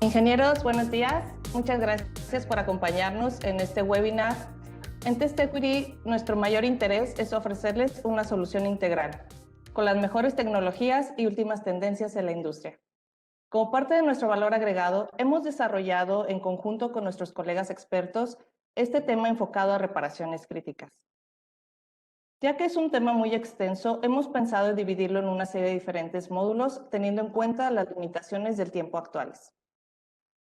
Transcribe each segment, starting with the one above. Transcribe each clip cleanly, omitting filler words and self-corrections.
Ingenieros, buenos días. Muchas gracias por acompañarnos en este webinar. En TestEquity, nuestro mayor interés es ofrecerles una solución integral, con las mejores tecnologías y últimas tendencias en la industria. Como parte de nuestro valor agregado, hemos desarrollado en conjunto con nuestros colegas expertos este tema enfocado a reparaciones críticas. Ya que es un tema muy extenso, hemos pensado en dividirlo en una serie de diferentes módulos, teniendo en cuenta las limitaciones del tiempo actuales.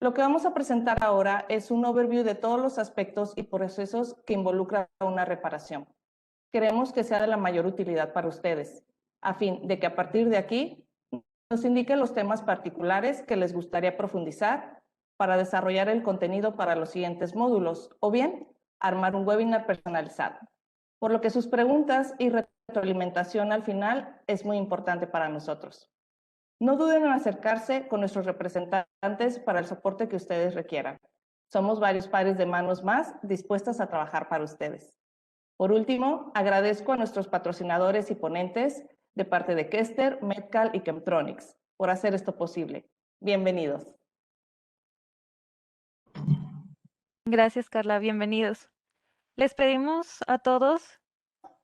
Lo que vamos a presentar ahora es un overview de todos los aspectos y procesos que involucran una reparación. Queremos que sea de la mayor utilidad para ustedes, a fin de que a partir de aquí nos indiquen los temas particulares que les gustaría profundizar para desarrollar el contenido para los siguientes módulos, o bien armar un webinar personalizado. Por lo que sus preguntas y retroalimentación al final es muy importante para nosotros. No duden en acercarse con nuestros representantes para el soporte que ustedes requieran. Somos varios pares de manos más dispuestas a trabajar para ustedes. Por último, agradezco a nuestros patrocinadores y ponentes de parte de Kester, Medcal y Chemtronics por hacer esto posible. Bienvenidos. Gracias, Carla. Bienvenidos. Les pedimos a todos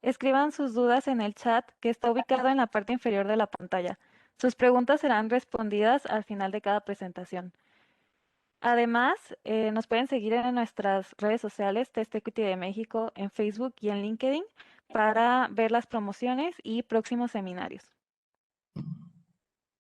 escriban sus dudas en el chat que está ubicado en la parte inferior de la pantalla. Sus preguntas serán respondidas al final de cada presentación. Además, nos pueden seguir en nuestras redes sociales, TestEquity de México, en Facebook y en LinkedIn, para ver las promociones y próximos seminarios.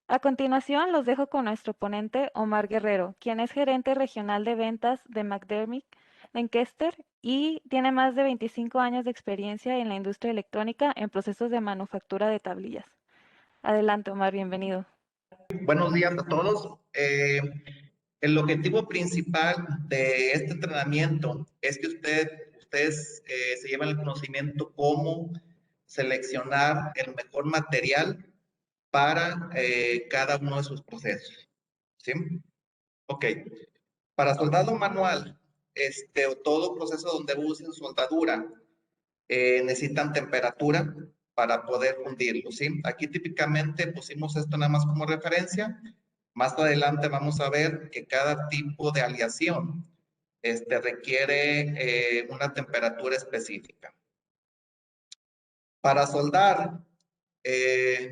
A continuación, los dejo con nuestro ponente, Omar Guerrero, quien es gerente regional de ventas de McDermott en Kester y tiene más de 25 años de experiencia en la industria electrónica en procesos de manufactura de tablillas. Adelante, Omar, bienvenido. Buenos días a todos. El objetivo principal de este entrenamiento es que ustedes se lleven el conocimiento cómo seleccionar el mejor material para cada uno de sus procesos. ¿Sí? Ok. Para soldado manual, o todo proceso donde usen soldadura, necesitan temperatura para poder fundirlo, ¿sí? Aquí típicamente pusimos esto nada más como referencia. Más adelante vamos a ver que cada tipo de aleación requiere una temperatura específica. Para soldar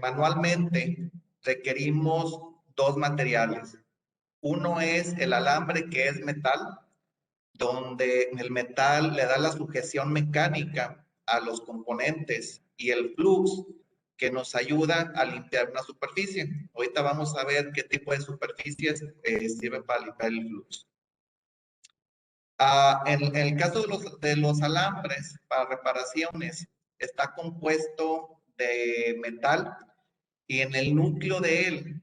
manualmente requerimos dos materiales. Uno es el alambre, que es metal, donde el metal le da la sujeción mecánica a los componentes, y el flux, que nos ayuda a limpiar una superficie. Ahorita vamos a ver qué tipo de superficies sirven para limpiar el flux. En el caso de los alambres para reparaciones, está compuesto de metal y en el núcleo de él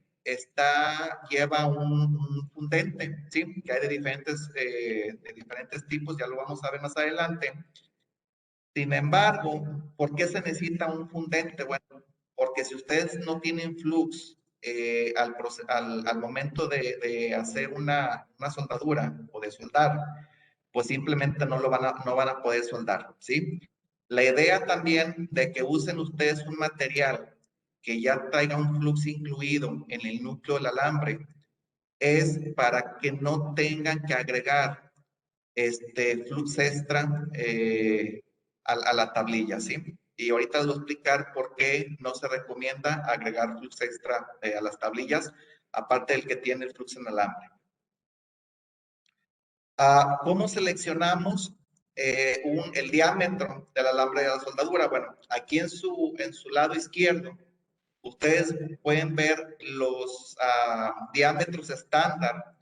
lleva un fundente, ¿sí? Que hay de diferentes tipos, ya lo vamos a ver más adelante. Sin embargo, ¿por qué se necesita un fundente? Bueno, porque si ustedes no tienen flux al momento de hacer una soldadura o de soldar, pues simplemente no van a poder soldar, ¿sí? La idea también de que usen ustedes un material que ya traiga un flux incluido en el núcleo del alambre es para que no tengan que agregar flux extra a la tablilla, ¿sí? Y ahorita les voy a explicar por qué no se recomienda agregar flux extra a las tablillas, aparte del que tiene el flux en alambre. ¿Cómo seleccionamos el diámetro del alambre de la soldadura? Bueno, aquí en su lado izquierdo, ustedes pueden ver los diámetros estándar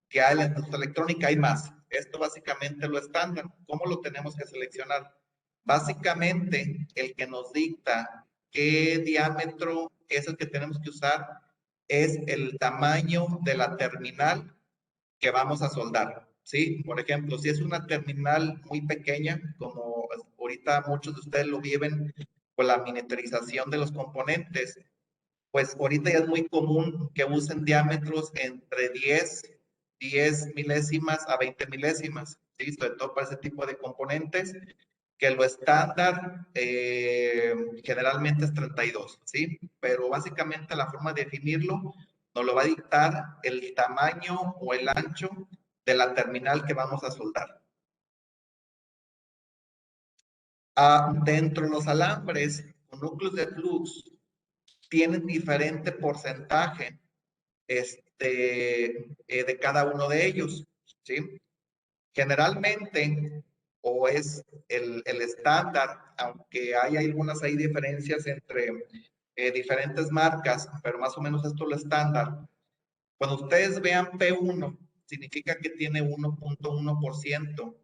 que hay en la industria electrónica. Hay más. Esto básicamente es lo estándar. ¿Cómo lo tenemos que seleccionar? Básicamente, el que nos dicta qué diámetro es el que tenemos que usar es el tamaño de la terminal que vamos a soldar, ¿sí? Por ejemplo, si es una terminal muy pequeña, como ahorita muchos de ustedes lo viven con la miniaturización de los componentes, pues ahorita ya es muy común que usen diámetros entre 10 milésimas a 20 milésimas, ¿sí? Sobre todo para ese tipo de componentes, que lo estándar generalmente es 32, ¿sí? Pero básicamente la forma de definirlo nos lo va a dictar el tamaño o el ancho de la terminal que vamos a soldar. Dentro de los alambres con núcleos de flux tienen diferente porcentaje de cada uno de ellos, ¿sí? Generalmente, o es el estándar, aunque hay algunas diferencias entre diferentes marcas, pero más o menos esto es lo estándar. Cuando ustedes vean P1, significa que tiene 1.1%,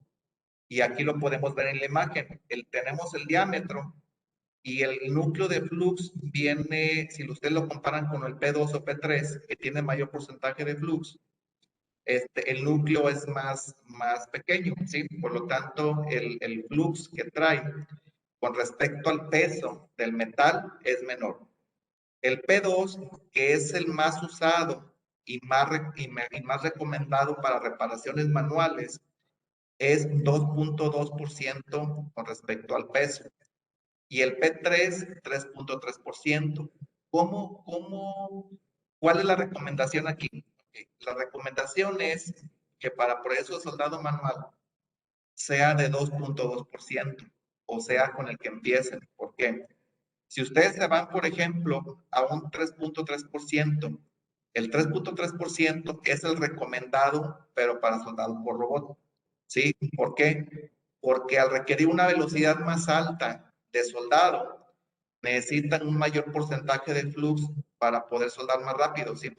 y aquí lo podemos ver en la imagen. Tenemos el diámetro, y el núcleo de flux viene, si ustedes lo comparan con el P2 o P3, que tiene mayor porcentaje de flux, el núcleo es más pequeño, ¿sí? Por lo tanto, el flux que trae con respecto al peso del metal es menor. El P2, que es el más usado y más recomendado para reparaciones manuales, es 2.2% con respecto al peso. Y el P3, 3.3%. ¿Cuál es la recomendación aquí? La recomendación es que para proceso de soldado manual sea de 2.2%, o sea, con el que empiecen. ¿Por qué? Si ustedes se van, por ejemplo, a un 3.3%, el 3.3% es el recomendado, pero para soldado por robot. ¿Sí? ¿Por qué? Porque al requerir una velocidad más alta de soldado, necesitan un mayor porcentaje de flux para poder soldar más rápido, ¿sí?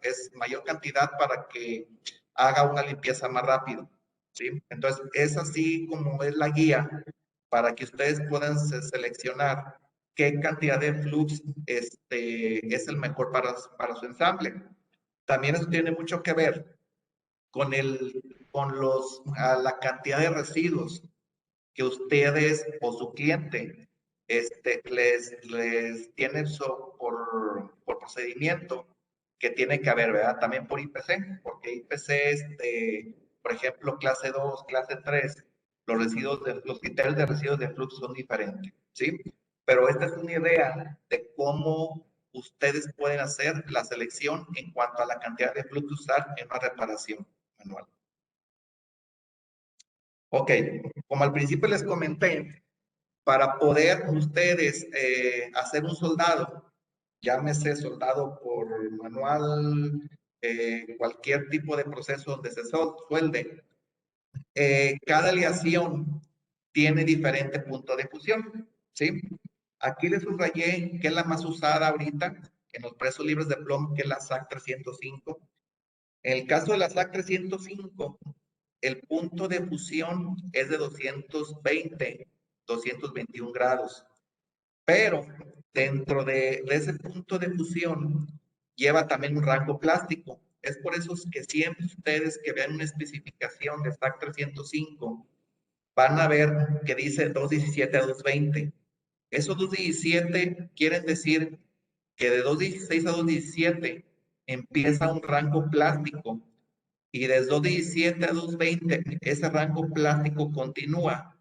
Es mayor cantidad para que haga una limpieza más rápido, ¿sí? Entonces, es así como es la guía para que ustedes puedan seleccionar qué cantidad de flux es el mejor para su ensamble. También eso tiene mucho que ver con la cantidad de residuos que ustedes o su cliente les tienen por procedimiento que tiene que haber, ¿verdad? También por IPC, porque IPC, por ejemplo, clase 2, clase 3, los criterios de residuos de flujo son diferentes, ¿sí? Pero esta es una idea de cómo ustedes pueden hacer la selección en cuanto a la cantidad de flux usar en una reparación manual. Ok, como al principio les comenté, para poder ustedes hacer un soldado, llámese soldado por manual, cualquier tipo de proceso donde se suelde, cada aleación tiene diferente punto de fusión, ¿sí? Aquí les subrayé que es la más usada ahorita en los presos libres de plomo, que es la SAC 305. En el caso de la SAC 305, el punto de fusión es de 220, 221 grados. Pero dentro de ese punto de fusión lleva también un rango plástico. Es por eso que siempre ustedes que vean una especificación de SAC 305 van a ver que dice 217 a 220. Esos 217 quieren decir que de 216 a 217 empieza un rango plástico, y desde 217 a 220 ese rango plástico continúa,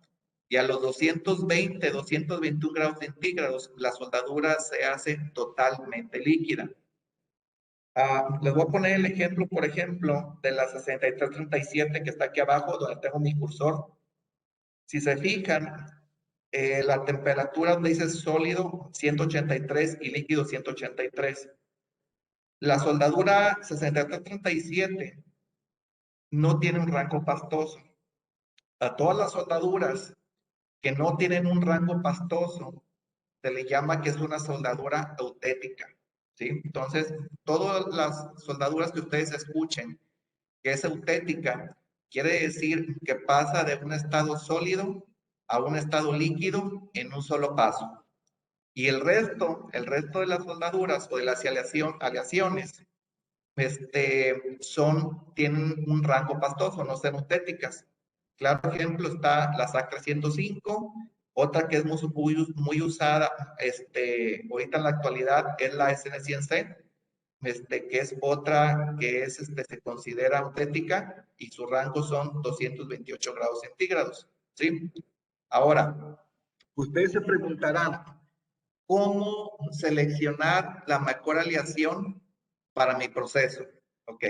y a los 220, 221 grados centígrados la soldadura se hace totalmente líquida. Les voy a poner el ejemplo, por ejemplo, de la 6337 que está aquí abajo, donde tengo mi cursor. Si se fijan, la temperatura donde dice sólido 183 y líquido 183. La soldadura 6337 no tiene un rango pastoso. A todas las soldaduras que no tienen un rango pastoso se le llama que es una soldadura autética, ¿sí? Entonces, todas las soldaduras que ustedes escuchen que es autética, quiere decir que pasa de un estado sólido a un estado líquido en un solo paso. Y el resto de las soldaduras o de las aleaciones, tienen un rango pastoso, no son autéticas. Claro ejemplo está la SAC 305, otra que es muy usada ahorita en la actualidad es la SN100C, que es otra que se considera auténtica y su rango son 228 grados centígrados, ¿sí? Ahora, ustedes se preguntarán, ¿cómo seleccionar la mejor aleación para mi proceso. Ok.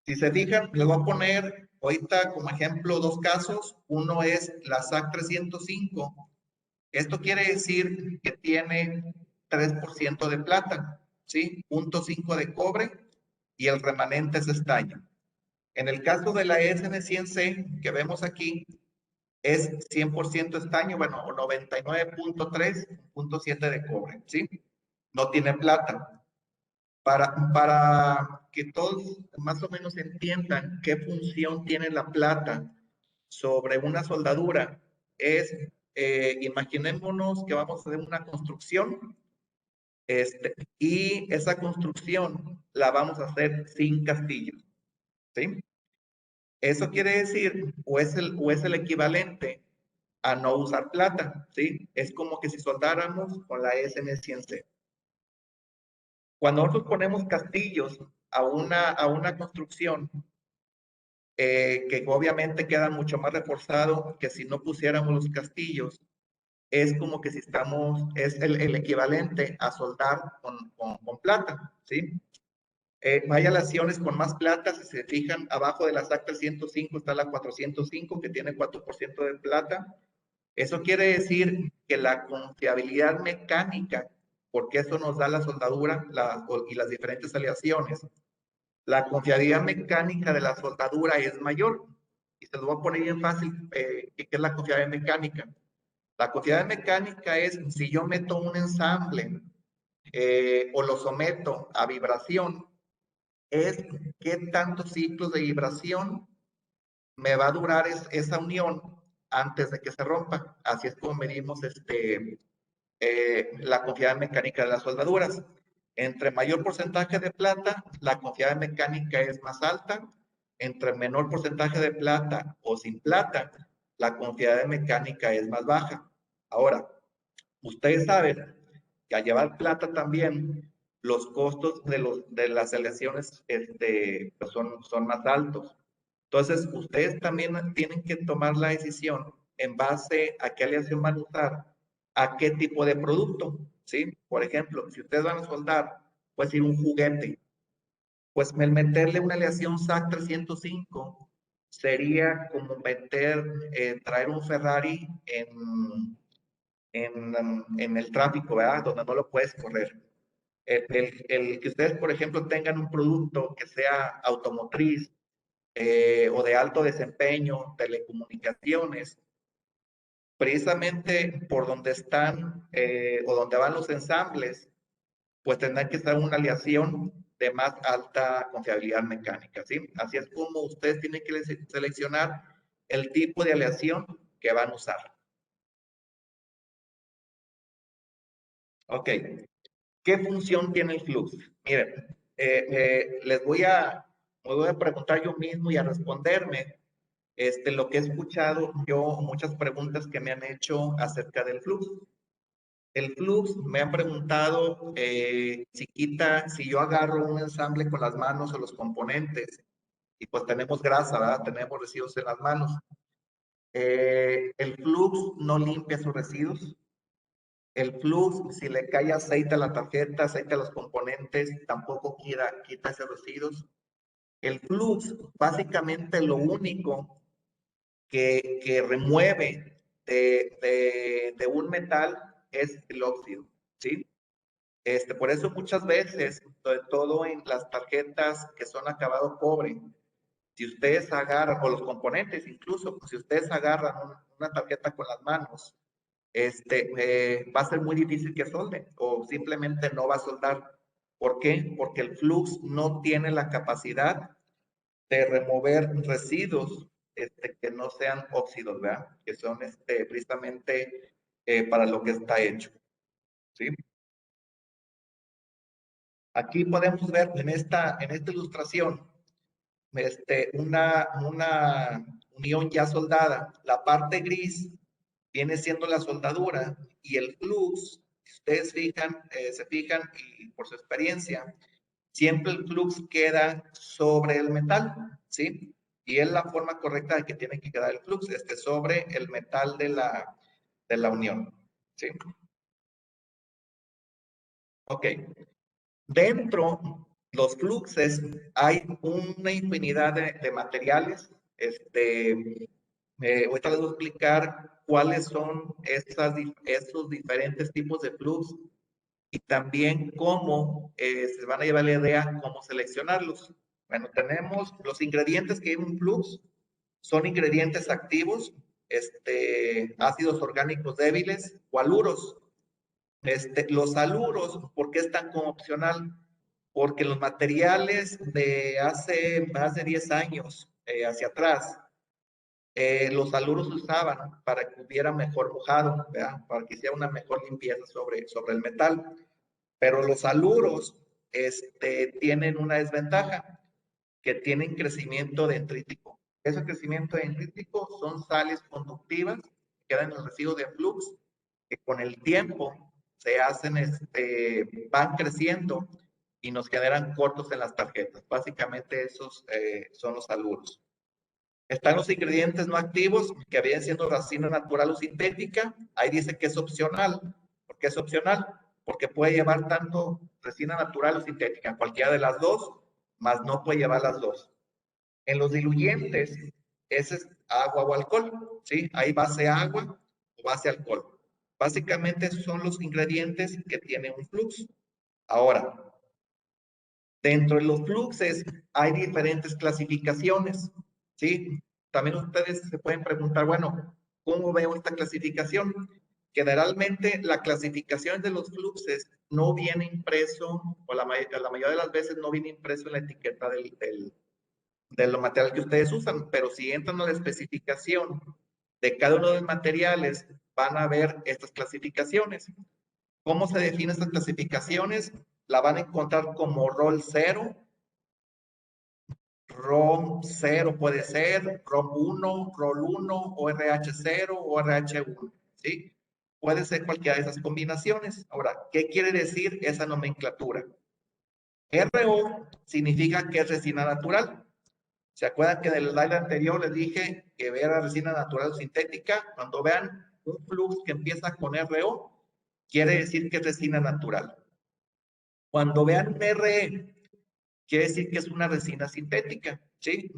Si se fijan, les voy a poner ahorita como ejemplo dos casos. Uno es la SAC 305. Esto quiere decir que tiene 3% de plata, ¿sí? 0.5 de cobre y el remanente es estaño. En el caso de la SN100C que vemos aquí, es 100% estaño, bueno, 99.3, 0.7 de cobre, ¿sí? No tiene plata. Para que todos más o menos entiendan qué función tiene la plata sobre una soldadura, es, imaginémonos que vamos a hacer una construcción, y esa construcción la vamos a hacer sin castillos, ¿sí? Eso quiere decir, o es el equivalente a no usar plata, ¿sí? Es como que si soldáramos con la SN100C. Cuando nosotros ponemos castillos a una construcción, que obviamente queda mucho más reforzado que si no pusiéramos los castillos, es como que si es el equivalente a soldar con plata, ¿sí? Hay aleaciones con más plata, si se fijan, abajo de la SAC 305 está la 405, que tiene 4% de plata. Eso quiere decir que la confiabilidad mecánica, porque eso nos da la soldadura y las diferentes aleaciones, la confiabilidad mecánica de la soldadura es mayor. Y se lo voy a poner bien fácil, ¿qué es la confiabilidad mecánica? La confiabilidad mecánica es si yo meto un ensamble o lo someto a vibración, es qué tantos ciclos de vibración me va a durar esa unión antes de que se rompa. Así es como medimos la confiabilidad mecánica de las soldaduras. Entre mayor porcentaje de plata, la confiabilidad mecánica es más alta. Entre menor porcentaje de plata o sin plata, la confiabilidad mecánica es más baja. Ahora, ustedes saben que al llevar plata también, los costos de las aleaciones pues son más altos. Entonces, ustedes también tienen que tomar la decisión en base a qué aleación van a usar, a qué tipo de producto, ¿sí? Por ejemplo, si ustedes van a soldar, pues ir un juguete, pues el meterle una aleación SAC 305 sería como traer un Ferrari en el tráfico, ¿verdad? Donde no lo puedes correr. El que ustedes, por ejemplo, tengan un producto que sea automotriz, o de alto desempeño, telecomunicaciones, precisamente por donde están o donde van los ensambles, pues tendrán que estar una aleación de más alta confiabilidad mecánica, ¿sí? Así es como ustedes tienen que seleccionar el tipo de aleación que van a usar. Ok, ¿qué función tiene el flux? Miren, me voy a preguntar yo mismo y a responderme lo que he escuchado yo, muchas preguntas que me han hecho acerca del flux. El flux, me han preguntado si yo agarro un ensamble con las manos o los componentes, y pues tenemos grasa, ¿verdad? Tenemos residuos en las manos. El flux no limpia sus residuos. El flux, si le cae aceite a la tarjeta, aceite a los componentes, tampoco quita esos residuos. El flux, básicamente lo único que remueve de un metal es el óxido, ¿sí? Por eso muchas veces, sobre todo en las tarjetas que son acabado cobre, si ustedes agarran, o los componentes incluso, si ustedes agarran una tarjeta con las manos, va a ser muy difícil que solden o simplemente no va a soldar. ¿Por qué? Porque el flux no tiene la capacidad de remover residuos que no sean óxidos, ¿verdad? Que son precisamente para lo que está hecho, ¿sí? Aquí podemos ver en esta ilustración una unión ya soldada. La parte gris viene siendo la soldadura y el flux, si ustedes se fijan y por su experiencia, siempre el flux queda sobre el metal, ¿sí? Y es la forma correcta de que tiene que quedar el flux, sobre el metal de la unión, ¿sí? Ok. Dentro los fluxes, hay una infinidad de materiales. Ahorita les voy a explicar cuáles son esos diferentes tipos de flux y también cómo se van a llevar la idea cómo seleccionarlos. Bueno, tenemos los ingredientes que llevan un flux, son ingredientes activos, ácidos orgánicos débiles o haluros. Los haluros, ¿por qué están como opcional? Porque los materiales de hace más de 10 años hacia atrás, los haluros se usaban para que hubiera mejor mojado, ¿verdad? Para que hiciera una mejor limpieza sobre el metal. Pero los haluros tienen una desventaja, que tienen crecimiento dendrítico. Ese crecimiento dendrítico son sales conductivas que quedan en el residuo de flux, que con el tiempo se hacen, van creciendo y nos generan cortos en las tarjetas. Básicamente esos son los haluros. Están los ingredientes no activos, que vienen siendo resina natural o sintética. Ahí dice que es opcional. ¿Por qué es opcional? Porque puede llevar tanto resina natural o sintética, cualquiera de las dos, más no puede llevar las dos. En los diluyentes, ese es agua o alcohol, ¿sí? Hay base agua o base alcohol. Básicamente esos son los ingredientes que tienen un flux. Ahora, dentro de los fluxes hay diferentes clasificaciones, ¿sí? También ustedes se pueden preguntar, bueno, ¿cómo veo esta clasificación? Generalmente la clasificación de los fluxes no viene impreso, o la mayoría de las veces no viene impreso en la etiqueta de los materiales que ustedes usan, pero si entran a la especificación de cada uno de los materiales, van a ver estas clasificaciones. ¿Cómo se definen estas clasificaciones? La van a encontrar como rol 0, ROM 0 puede ser, ROM 1, rol 1, ORH 0 o ORH 1, ¿sí? Puede ser cualquiera de esas combinaciones. Ahora, ¿qué quiere decir esa nomenclatura? RO significa que es resina natural. ¿Se acuerdan que en el slide anterior les dije que era resina natural o sintética? Cuando vean un flux que empieza con RO, quiere decir que es resina natural. Cuando vean un RE, quiere decir que es una resina sintética, ¿sí?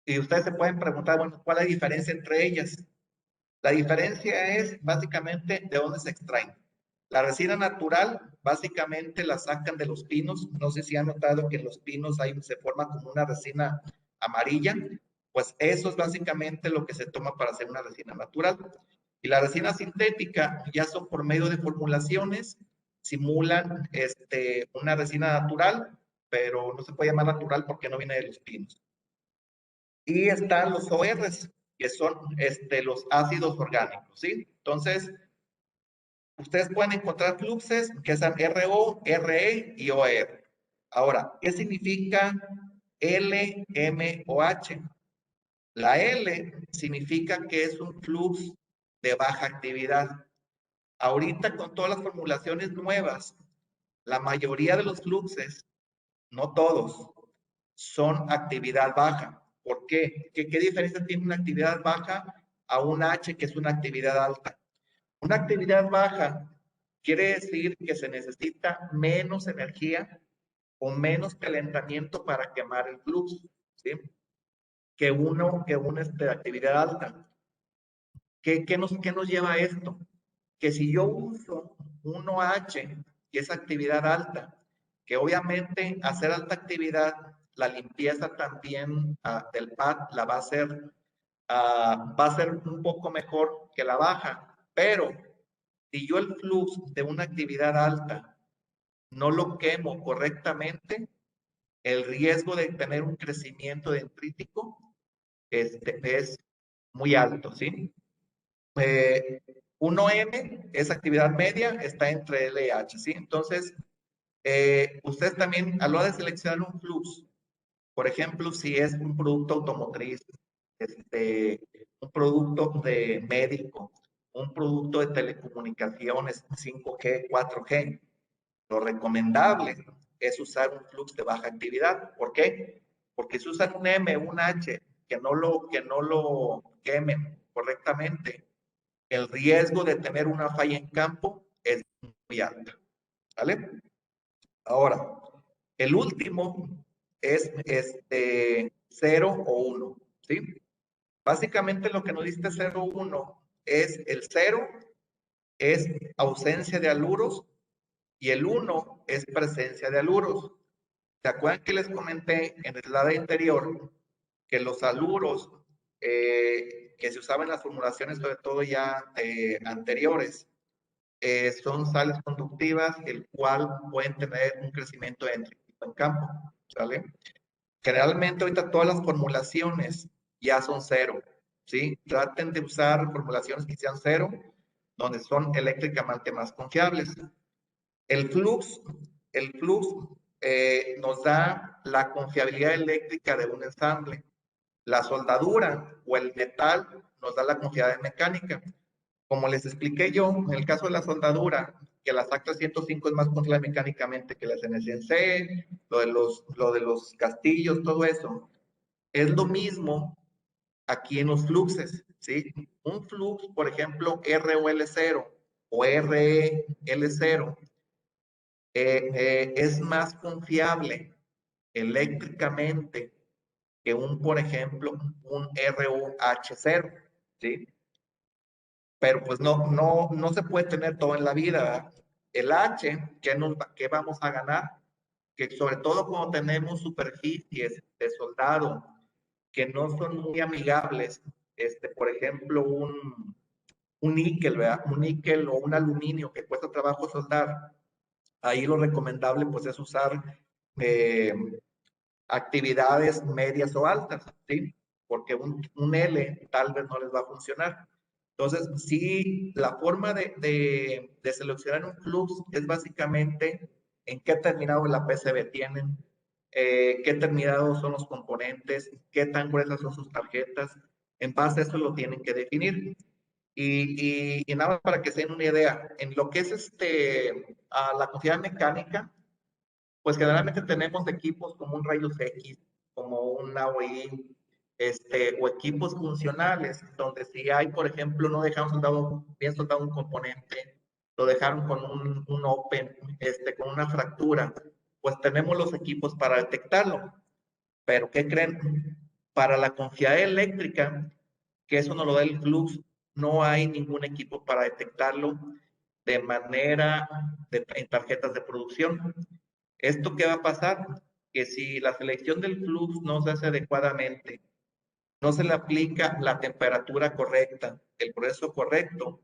Y ustedes se pueden preguntar, bueno, ¿cuál es la diferencia entre ellas? La diferencia es básicamente de dónde se extraen. La resina natural, básicamente la sacan de los pinos. No sé si han notado que en los pinos se forma como una resina amarilla. Pues eso es básicamente lo que se toma para hacer una resina natural. Y la resina sintética ya son por medio de formulaciones, simulan una resina natural, pero no se puede llamar natural porque no viene de los pinos. Y están los ORs, que son los ácidos orgánicos, ¿sí? Entonces, ustedes pueden encontrar fluxes que sean RO, RE y OR. Ahora, ¿qué significa L, M o H? La L significa que es un flux de baja actividad. Ahorita con todas las formulaciones nuevas, la mayoría de los fluxes, no todos, son actividad baja. ¿Por qué? ¿Qué diferencia tiene una actividad baja a un H que es una actividad alta? Una actividad baja quiere decir que se necesita menos energía o menos calentamiento para quemar el flux, ¿sí? Que una actividad alta. ¿Qué nos lleva a esto? Que si yo uso 1H, que es actividad alta, que obviamente hacer alta actividad, la limpieza también del pad la va a ser un poco mejor que la baja, pero si yo el flux de una actividad alta no lo quemo correctamente, el riesgo de tener un crecimiento dendrítico es muy alto, ¿sí? 1M es actividad media, está entre L y H, ¿sí? Entonces, ustedes también a la hora de seleccionar un flux, por ejemplo, si es un producto automotriz, un producto de médico, un producto de telecomunicaciones 5G, 4G, lo recomendable es usar un flux de baja actividad. ¿Por qué? Porque si usan un M, un H, que no lo quemen correctamente, el riesgo de tener una falla en campo es muy alta. ¿Vale? Ahora, El último es 0 o 1, ¿sí? Básicamente lo que nos dice 0 o 1 es el 0 es ausencia de haluros y el 1 es presencia de haluros. ¿Se acuerdan que les comenté en el slide anterior que los haluros que se usaban en las formulaciones, sobre todo ya anteriores, son sales conductivas, el cual pueden tener un crecimiento entrítico en campo, ¿sale? Generalmente ahorita todas las formulaciones ya son 0, ¿sí? Traten de usar formulaciones que sean 0, donde son eléctricamente más confiables. El flux nos da la confiabilidad eléctrica de un ensamble. La soldadura o el metal nos da la confiabilidad mecánica. Como les expliqué yo, en el caso de la soldadura, que la SAC 305 es más confiable mecánicamente que la CNC, lo de los castillos, todo eso, es lo mismo aquí en los fluxes, ¿sí? Un flux, por ejemplo, ROL0 o REL0, es más confiable eléctricamente que por ejemplo, un ROH0, ¿sí? Pero pues no se puede tener todo en la vida, ¿verdad? El H, ¿qué vamos a ganar? Que sobre todo cuando tenemos superficies de soldado que no son muy amigables, por ejemplo, un níquel, ¿verdad? Un níquel o un aluminio que cuesta trabajo soldar, ahí lo recomendable pues es usar eh, actividades medias o altas, ¿sí? Porque un L tal vez no les va a funcionar. Entonces, sí, la forma de seleccionar un flux es básicamente en qué terminado la PCB tienen, qué terminados son los componentes, qué tan gruesas son sus tarjetas. En base a eso lo tienen que definir. Y nada más para que se den una idea, en lo que es la confiabilidad mecánica, pues generalmente tenemos equipos como un rayos X, como un AOI, o equipos funcionales, donde si hay, por ejemplo, no dejaron bien soldado un componente, lo dejaron con un open, con una fractura, pues tenemos los equipos para detectarlo. Pero ¿qué creen? Para la confiabilidad eléctrica, que eso no lo da el flux, no hay ningún equipo para detectarlo de manera en tarjetas de producción. ¿Esto qué va a pasar? Que si la selección del flux no se hace adecuadamente, no se le aplica la temperatura correcta, el proceso correcto,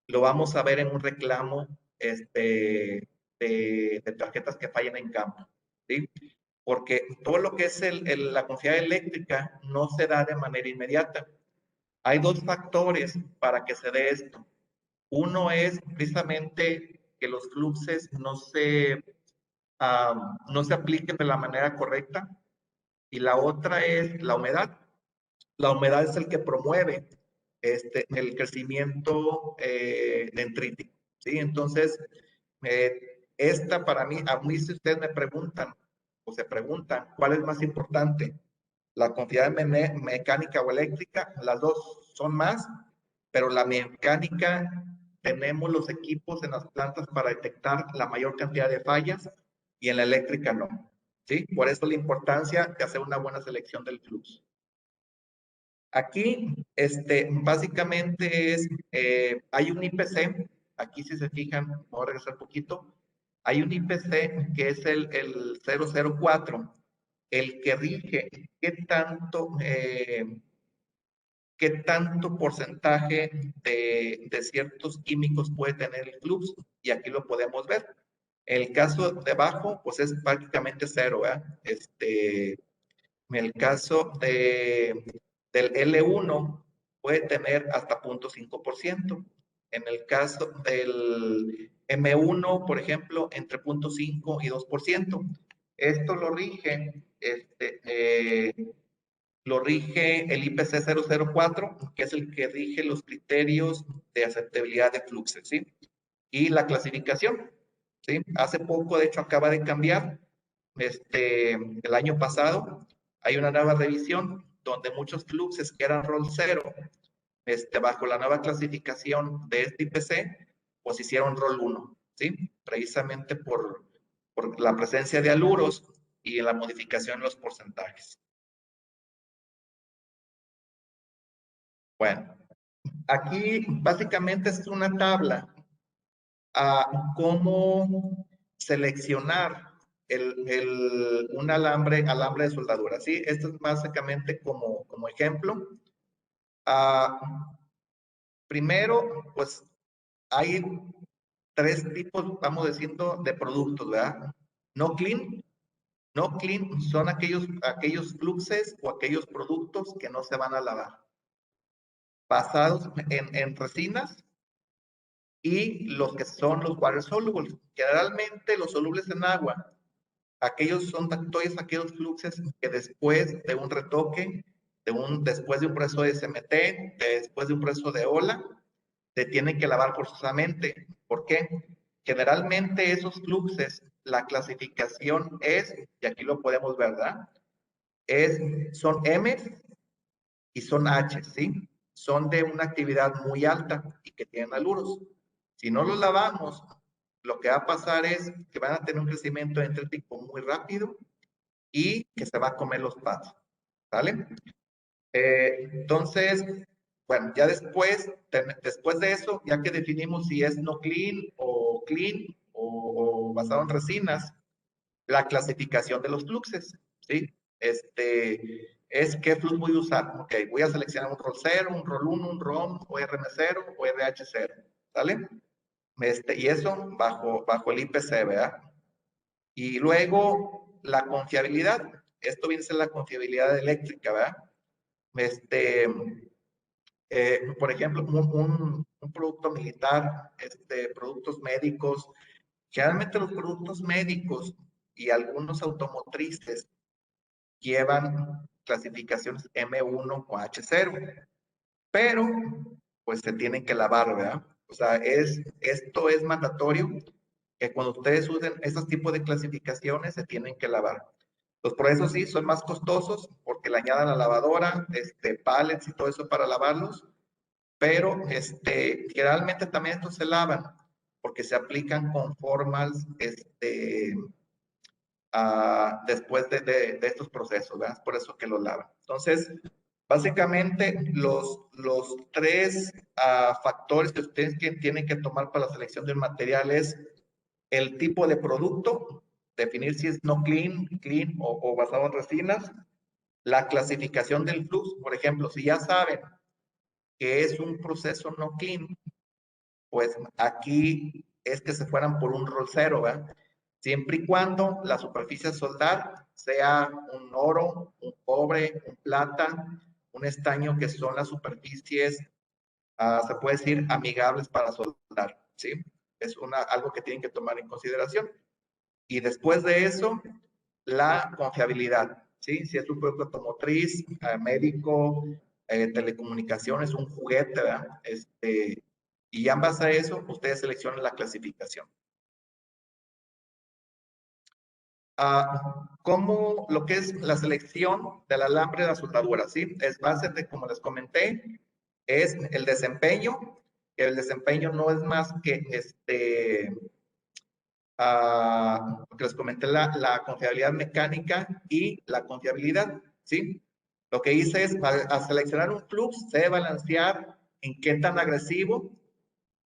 lo vamos a ver en un reclamo de tarjetas que fallen en campo, ¿sí? Porque todo lo que es la confiabilidad eléctrica no se da de manera inmediata. Hay dos factores para que se dé esto. Uno es precisamente que los fluxes no se apliquen de la manera correcta. Y la otra es la humedad. La humedad es el que promueve el crecimiento dendrítico, ¿sí? Entonces, esta para mí, a mí si ustedes me preguntan o se preguntan cuál es más importante, la confiabilidad mecánica o eléctrica, las dos son más, pero la mecánica tenemos los equipos en las plantas para detectar la mayor cantidad de fallas y en la eléctrica no, ¿sí? Por eso la importancia de hacer una buena selección del flux. Aquí, básicamente hay un IPC, aquí si se fijan, voy a regresar un poquito, hay un IPC que es el 004, el que rige qué tanto porcentaje de ciertos químicos puede tener el flux, y aquí lo podemos ver. El caso de abajo, pues es prácticamente cero, ¿verdad? En el caso del L1 puede tener hasta 0.5%. En el caso del M1, por ejemplo, entre 0.5 y 2%. Esto lo rige el IPC 004, que es el que rige los criterios de aceptabilidad de fluxos, ¿sí? Y la clasificación, ¿sí? Hace poco, de hecho, acaba de cambiar, el año pasado, hay una nueva revisión donde muchos fluxes que eran rol 0, bajo la nueva clasificación de este IPC, pues hicieron rol 1, ¿sí? Precisamente por la presencia de haluros y en la modificación en los porcentajes. Bueno, aquí básicamente es una tabla a cómo seleccionar un alambre de soldadura, ¿sí? Esto es básicamente como ejemplo. Primero, pues hay 3 tipos, vamos diciendo, de productos, ¿verdad? No clean son aquellos fluxes o aquellos productos que no se van a lavar, basados en resinas, y los que son los water solubles. Generalmente los solubles en agua, son todos aquellos fluxes que después de un retoque, después de un proceso de CMT, después de un proceso de ola, se tienen que lavar forzosamente. ¿Por qué? Generalmente esos fluxes, la clasificación es, y aquí lo podemos ver, ¿verdad? Son M y son H, ¿sí? Son de una actividad muy alta y que tienen haluros. Si no los lavamos, lo que va a pasar es que van a tener un crecimiento entrético muy rápido y que se va a comer los pads, ¿vale? Entonces, bueno, ya después de eso, ya que definimos si es no clean o basado en resinas, la clasificación de los fluxes, ¿sí? Es qué flux voy a usar. Ok, voy a seleccionar un rol 0, un rol 1, un ROM, o RM0 o RH0, ¿sale? Y eso bajo el IPC, ¿verdad? Y luego la confiabilidad. Esto viene a ser la confiabilidad eléctrica, ¿verdad? Por ejemplo, un producto militar, productos médicos. Generalmente los productos médicos y algunos automotrices llevan clasificaciones M1 o H0, pero pues se tienen que lavar, ¿verdad? O sea, esto es mandatorio, que cuando ustedes usen esos tipos de clasificaciones se tienen que lavar. Los procesos sí son más costosos porque le añadan la lavadora, pallets y todo eso para lavarlos, pero generalmente también estos se lavan porque se aplican con formals después de estos procesos, ¿verdad? Por eso que lo lavan. Entonces, básicamente los 3 factores que ustedes tienen que tomar para la selección del material es el tipo de producto, definir si es no clean o basado en resinas, la clasificación del flux. Por ejemplo, si ya saben que es un proceso no clean, pues aquí es que se fueran por un rol 0, ¿verdad? Siempre y cuando la superficie a soldar sea un oro, un cobre, un plata, un estaño, que son las superficies, se puede decir, amigables para soldar, ¿sí? Es algo que tienen que tomar en consideración. Y después de eso, la confiabilidad, ¿sí? Si es un producto automotriz, médico, telecomunicaciones, un juguete, ¿verdad? Y ya en base a eso, ustedes seleccionan la clasificación. Como lo que es la selección del alambre de la soldadura, ¿sí? Es base de, como les comenté, es el desempeño, que el desempeño no es más que que les comenté, la confiabilidad mecánica y la confiabilidad, ¿sí? Lo que hice es, a seleccionar un flux, se debe balancear en qué tan agresivo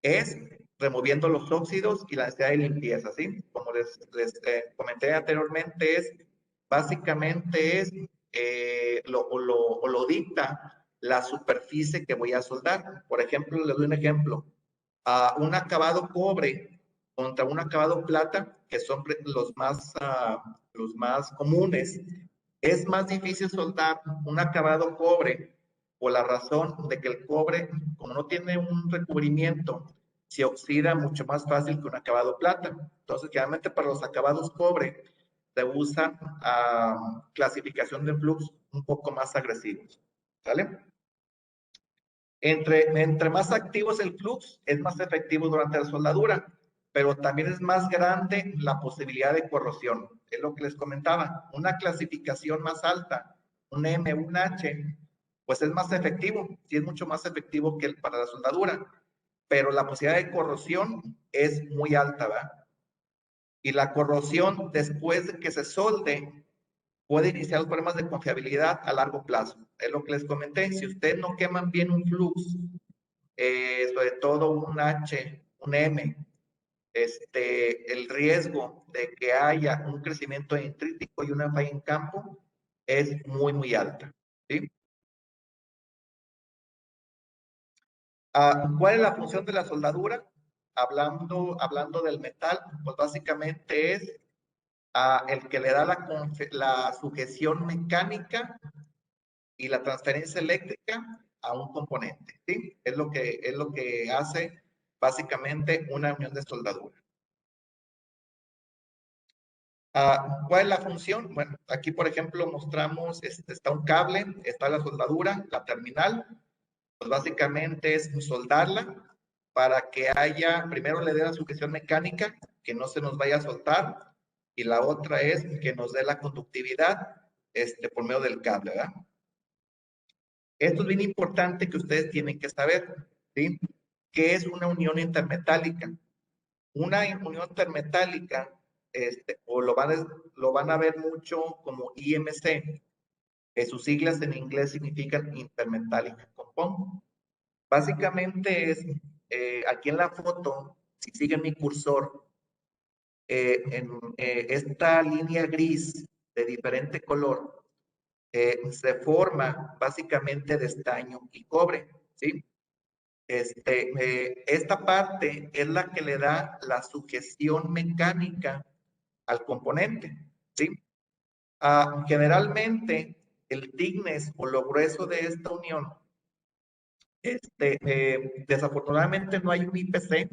es, removiendo los óxidos y la necesidad de limpieza, ¿sí? Como les comenté anteriormente, básicamente lo dicta la superficie que voy a soldar. Por ejemplo, les doy un ejemplo. Un acabado cobre contra un acabado plata, que son los más comunes, es más difícil soldar un acabado cobre por la razón de que el cobre, como no tiene un recubrimiento, se oxida mucho más fácil que un acabado plata. Entonces, generalmente para los acabados cobre se usa clasificación de flux un poco más agresivos, ¿sale? Entre más activo es el flux, es más efectivo durante la soldadura, pero también es más grande la posibilidad de corrosión. Es lo que les comentaba. Una clasificación más alta, un M, un H, pues es más efectivo, sí es mucho más efectivo que para la soldadura, pero la posibilidad de corrosión es muy alta, ¿verdad? Y la corrosión, después de que se solde, puede iniciar los problemas de confiabilidad a largo plazo. Es lo que les comenté. Si ustedes no queman bien un flux, sobre todo un H, un M, el riesgo de que haya un crecimiento intrínseco y una falla en campo es muy, muy alta. ¿Sí? ¿Cuál es la función de la soldadura? Hablando del metal, pues básicamente es el que le da la sujeción mecánica y la transferencia eléctrica a un componente, ¿sí? Es lo que hace básicamente una unión de soldadura. ¿Cuál es la función? Bueno, aquí por ejemplo mostramos, está un cable, está la soldadura, la terminal, pues básicamente es soldarla para que haya, primero le dé la sujeción mecánica, que no se nos vaya a soltar, y la otra es que nos dé la conductividad por medio del cable, ¿verdad? Esto es bien importante que ustedes tienen que saber, ¿sí? ¿Qué es una unión intermetálica? Una unión intermetálica, o lo van a ver mucho como IMC, que sus siglas en inglés significan Intermetallic Compound. Básicamente es, aquí en la foto, si siguen mi cursor, esta línea gris de diferente color, se forma básicamente de estaño y cobre, ¿sí? Esta parte es la que le da la sujeción mecánica al componente, ¿sí? Generalmente, el thickness o lo grueso de esta unión, desafortunadamente no hay un IPC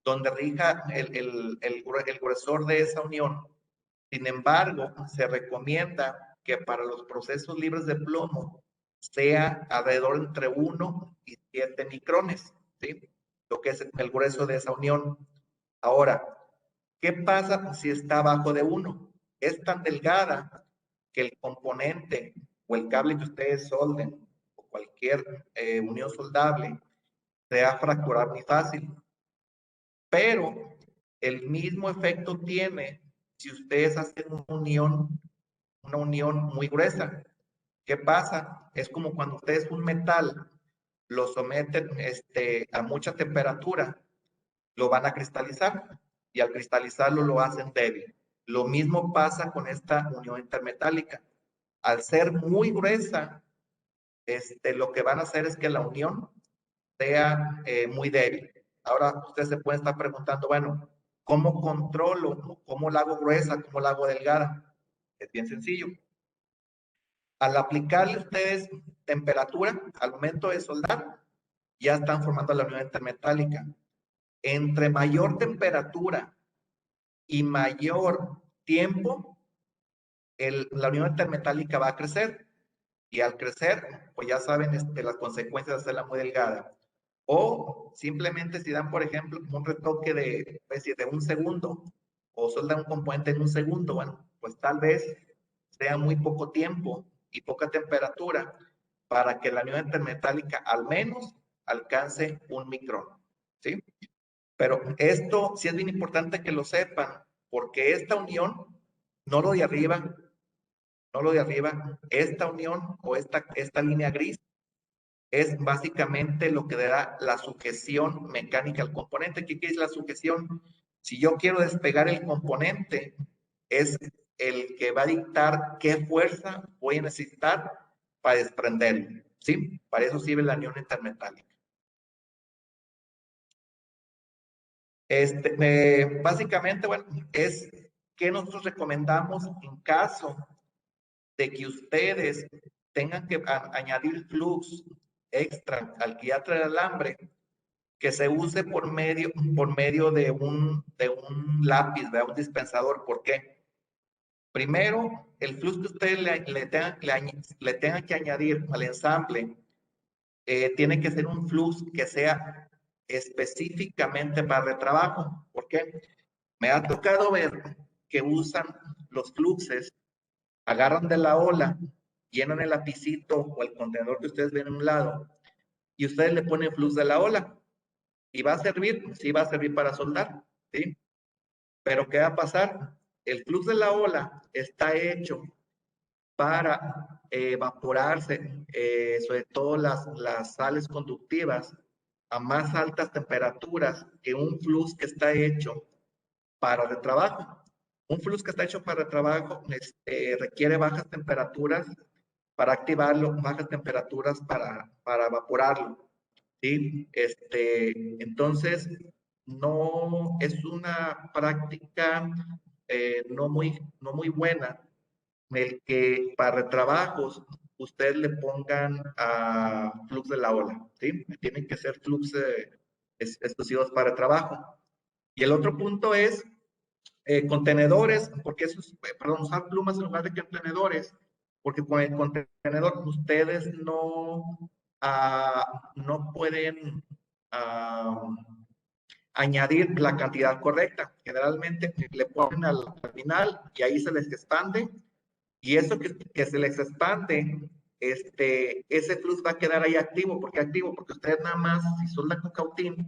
donde rija el gruesor de esa unión. Sin embargo, se recomienda que para los procesos libres de plomo sea alrededor entre 1 y 7 micrones, ¿sí? Lo que es el grueso de esa unión. Ahora, ¿qué pasa si está abajo de 1? Es tan delgada que el componente o el cable que ustedes solden o cualquier unión soldable se va a fracturar muy fácil. Pero el mismo efecto tiene si ustedes hacen una unión muy gruesa. ¿Qué pasa? Es como cuando ustedes un metal lo someten a mucha temperatura, lo van a cristalizar y al cristalizarlo lo hacen débil. Lo mismo pasa con esta unión intermetálica. Al ser muy gruesa, lo que van a hacer es que la unión sea muy débil. Ahora ustedes se pueden estar preguntando, bueno, ¿cómo controlo? ¿Cómo la hago gruesa? ¿Cómo la hago delgada? Es bien sencillo. Al aplicarle ustedes temperatura, al momento de soldar, ya están formando la unión intermetálica. Entre mayor temperatura y mayor tiempo, la unión intermetálica va a crecer. Y al crecer, pues ya saben las consecuencias de hacerla muy delgada. O simplemente si dan, por ejemplo, un retoque de un segundo o soldan un componente en un segundo, bueno, pues tal vez sea muy poco tiempo y poca temperatura para que la unión intermetálica al menos alcance 1 micrón, ¿sí? Pero esto sí es bien importante que lo sepan, porque esta unión, no lo de arriba, esta unión o esta línea gris es básicamente lo que dará la sujeción mecánica al componente. ¿Qué es la sujeción? Si yo quiero despegar el componente, es el que va a dictar qué fuerza voy a necesitar para desprenderlo, ¿sí? Para eso sirve la unión intermetálica. Básicamente, bueno, es que nosotros recomendamos en caso de que ustedes tengan que añadir flux extra al que ya trae el alambre, que se use por medio de un lápiz, de un dispensador. ¿Por qué? Primero, el flux que ustedes le tengan que añadir al ensamble tiene que ser un flux que sea específicamente para retrabajo. ¿Por qué? Me ha tocado ver que usan los fluxes, agarran de la ola, llenan el lapicito o el contenedor que ustedes ven en un lado y ustedes le ponen flux de la ola. ¿Y va a servir? Sí, va a servir para soldar, ¿sí? Pero ¿qué va a pasar? El flux de la ola está hecho para evaporarse, sobre todo las sales conductivas, a más altas temperaturas que un flux que está hecho para retrabajo. Un flux que está hecho para retrabajo requiere bajas temperaturas para activarlo, bajas temperaturas para evaporarlo. ¿Sí? Entonces, no es una práctica no muy buena el que para retrabajos ustedes le pongan a flux de la ola, ¿sí? Tienen que ser flux exclusivos para trabajo. Y el otro punto es contenedores, porque eso es, perdón, usar plumas en lugar de contenedores, porque con el contenedor ustedes no pueden añadir la cantidad correcta. Generalmente le ponen al final y ahí se les expande, y eso que se les expande, ese flux va a quedar ahí activo. ¿Por qué activo? Porque ustedes nada más, si soldan con cautín,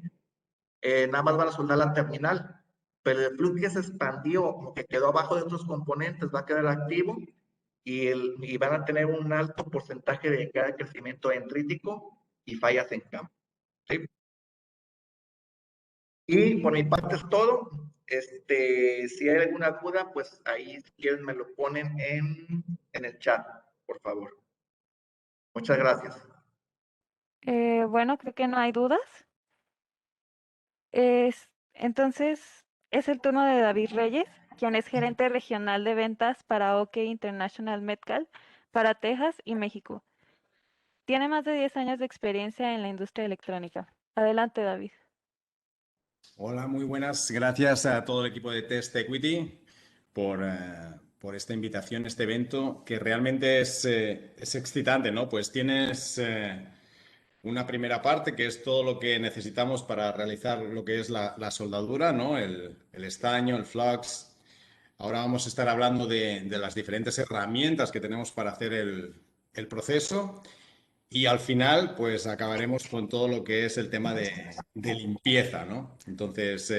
nada más van a soldar la terminal, pero el flux que se expandió o que quedó abajo de otros componentes va a quedar activo y van a tener un alto porcentaje de crecimiento dendrítico y fallas en campo. ¿Sí? Y por mi parte es todo. Si hay alguna duda, pues ahí si quieren me lo ponen en el chat, por favor. Muchas gracias. Bueno, creo que no hay dudas. Entonces, es el turno de David Reyes, quien es gerente regional de ventas para OK International Metcal para Texas y México. Tiene más de 10 años de experiencia en la industria electrónica. Adelante, David. Hola, muy buenas. Gracias a todo el equipo de Test Equity por esta invitación, este evento, que realmente es excitante, ¿no? Pues tienes una primera parte, que es todo lo que necesitamos para realizar lo que es la soldadura, ¿no? El estaño, el flux. Ahora vamos a estar hablando de las diferentes herramientas que tenemos para hacer el proceso. Y al final, pues acabaremos con todo lo que es el tema de limpieza, ¿no? Entonces,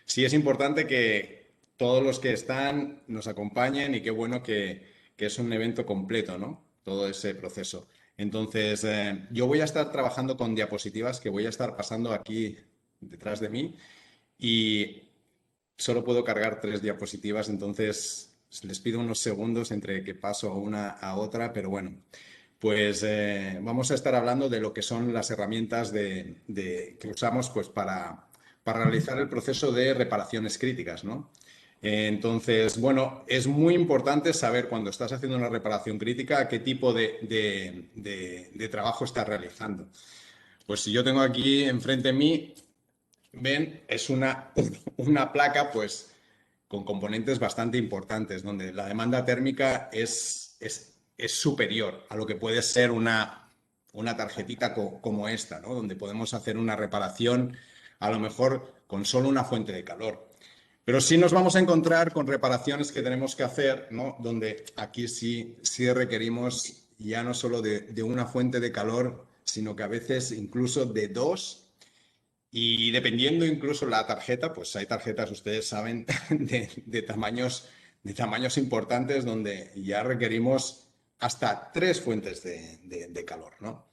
sí es importante que todos los que están nos acompañen y qué bueno que es un evento completo, ¿no? Todo ese proceso. Entonces, yo voy a estar trabajando con diapositivas que voy a estar pasando aquí detrás de mí y solo puedo cargar 3 diapositivas, entonces les pido unos segundos entre que paso una a otra, pero bueno. Pues vamos a estar hablando de lo que son las herramientas que usamos pues, para realizar el proceso de reparaciones críticas, ¿no? Entonces, bueno, es muy importante saber cuando estás haciendo una reparación crítica qué tipo de trabajo estás realizando. Pues si yo tengo aquí enfrente de mí, ven, es una placa pues con componentes bastante importantes, donde la demanda térmica es superior a lo que puede ser una tarjetita como esta, ¿no? Donde podemos hacer una reparación a lo mejor con solo una fuente de calor. Pero sí nos vamos a encontrar con reparaciones que tenemos que hacer, ¿no? Donde aquí sí requerimos ya no solo de una fuente de calor, sino que a veces incluso de 2. Y dependiendo incluso la tarjeta, pues hay tarjetas, ustedes saben, de tamaños importantes donde ya requerimos hasta 3 fuentes de calor, ¿no?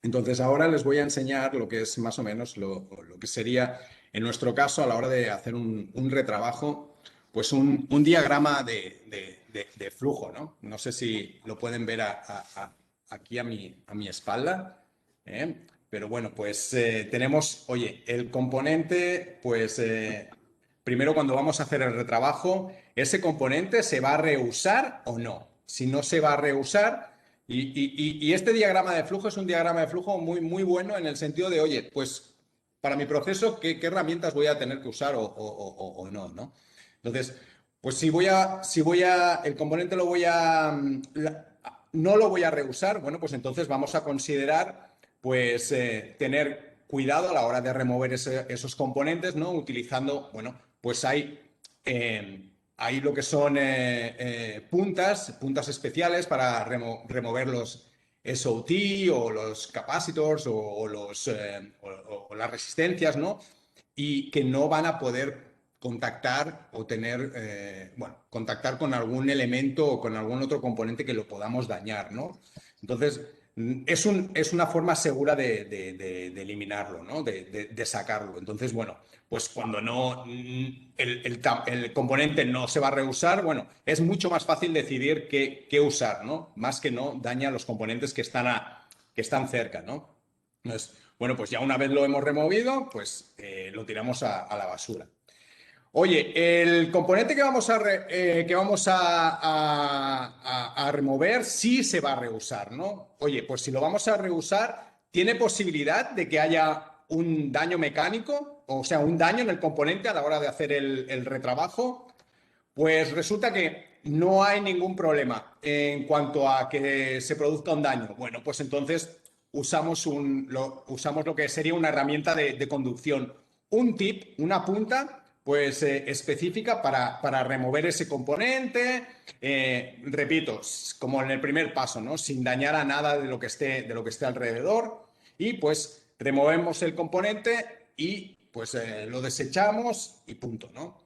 Entonces ahora les voy a enseñar lo que es más o menos lo que sería, en nuestro caso, a la hora de hacer un retrabajo, pues un diagrama de flujo, ¿no? No sé si lo pueden ver aquí a mi espalda, ¿eh? Pero bueno, pues tenemos, oye, el componente, pues primero cuando vamos a hacer el retrabajo, ¿ese componente se va a reusar o no? Si no se va a reusar, y este diagrama de flujo es un diagrama de flujo muy, muy bueno en el sentido de, oye, pues para mi proceso, ¿qué herramientas voy a tener que usar o no, ¿no? Entonces, pues el componente no lo voy a reusar, bueno, pues entonces vamos a considerar pues tener cuidado a la hora de remover esos componentes, ¿no? Utilizando, bueno, pues hay lo que son puntas especiales para remover los SOT o los capacitors o las resistencias, ¿no? Y que no van a poder contactar o contactar con algún elemento o con algún otro componente que lo podamos dañar, ¿no? Entonces, es una forma segura de eliminarlo, ¿no? De sacarlo. Entonces, bueno, pues cuando no el componente no se va a reusar, bueno, es mucho más fácil decidir qué usar, ¿no? Más que no daña los componentes que están cerca, ¿no? Entonces, bueno, pues ya una vez lo hemos removido, pues lo tiramos a la basura. Oye, el componente que vamos a remover sí se va a reusar, ¿no? Oye, pues si lo vamos a reusar, ¿tiene posibilidad de que haya un daño mecánico? O sea, un daño en el componente a la hora de hacer el retrabajo. Pues resulta que no hay ningún problema en cuanto a que se produzca un daño. Bueno, pues entonces usamos lo que sería una herramienta de conducción. Un tip, una punta, pues específica para remover ese componente. Repito, como en el primer paso, ¿no? Sin dañar a nada de lo que esté alrededor. Y pues removemos el componente y pues lo desechamos y punto, ¿no?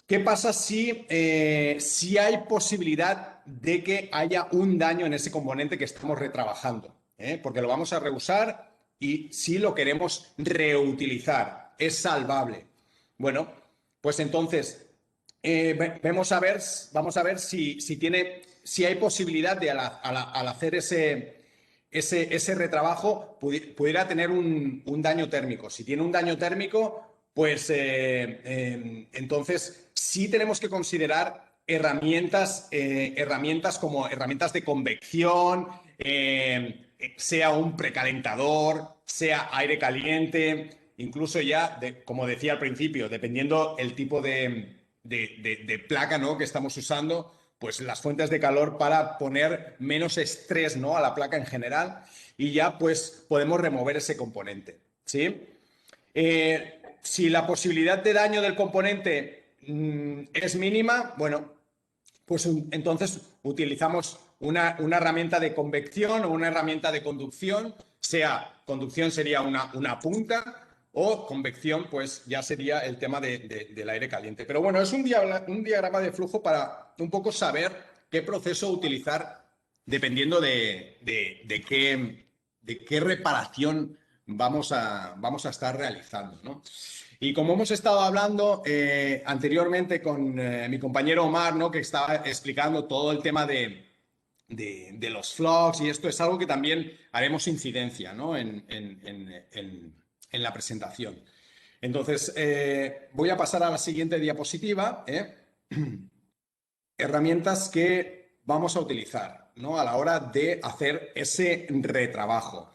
¿Qué pasa si hay posibilidad de que haya un daño en ese componente que estamos retrabajando? Porque lo vamos a reusar y si lo queremos reutilizar, es salvable. Bueno, pues entonces vamos a ver si hay posibilidad de al hacer ese retrabajo pudiera tener un daño térmico. Si tiene un daño térmico, pues entonces sí tenemos que considerar herramientas como herramientas de convección, sea un precalentador, sea aire caliente, incluso ya, como decía al principio, dependiendo el tipo de placa, ¿no?, que estamos usando, pues las fuentes de calor para poner menos estrés, ¿no?, a la placa en general y ya pues podemos remover ese componente, ¿sí? Si la posibilidad de daño del componente es mínima, bueno, pues entonces utilizamos una herramienta de convección o una herramienta de conducción, sea conducción sería una punta o convección pues ya sería el tema del aire caliente. Pero bueno, es un diagrama de flujo para un poco saber qué proceso utilizar dependiendo de qué reparación vamos a estar realizando, ¿no? Y como hemos estado hablando anteriormente con mi compañero Omar, ¿no?, que estaba explicando todo el tema de los flux, y esto es algo que también haremos incidencia, ¿no?, en la presentación. Entonces, voy a pasar a la siguiente diapositiva. Herramientas que vamos a utilizar, ¿no?, a la hora de hacer ese retrabajo.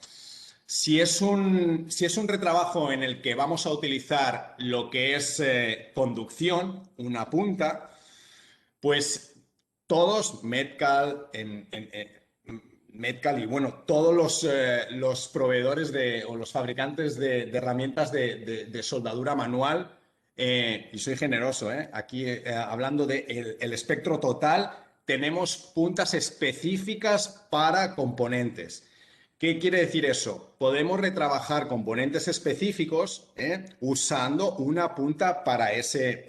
Si es un retrabajo en el que vamos a utilizar lo que es conducción, una punta, pues todos, Metcal y bueno, todos los proveedores o los fabricantes de herramientas de soldadura manual, y soy generoso, aquí hablando del espectro total, tenemos puntas específicas para componentes. ¿Qué quiere decir eso? Podemos retrabajar componentes específicos usando una punta para ese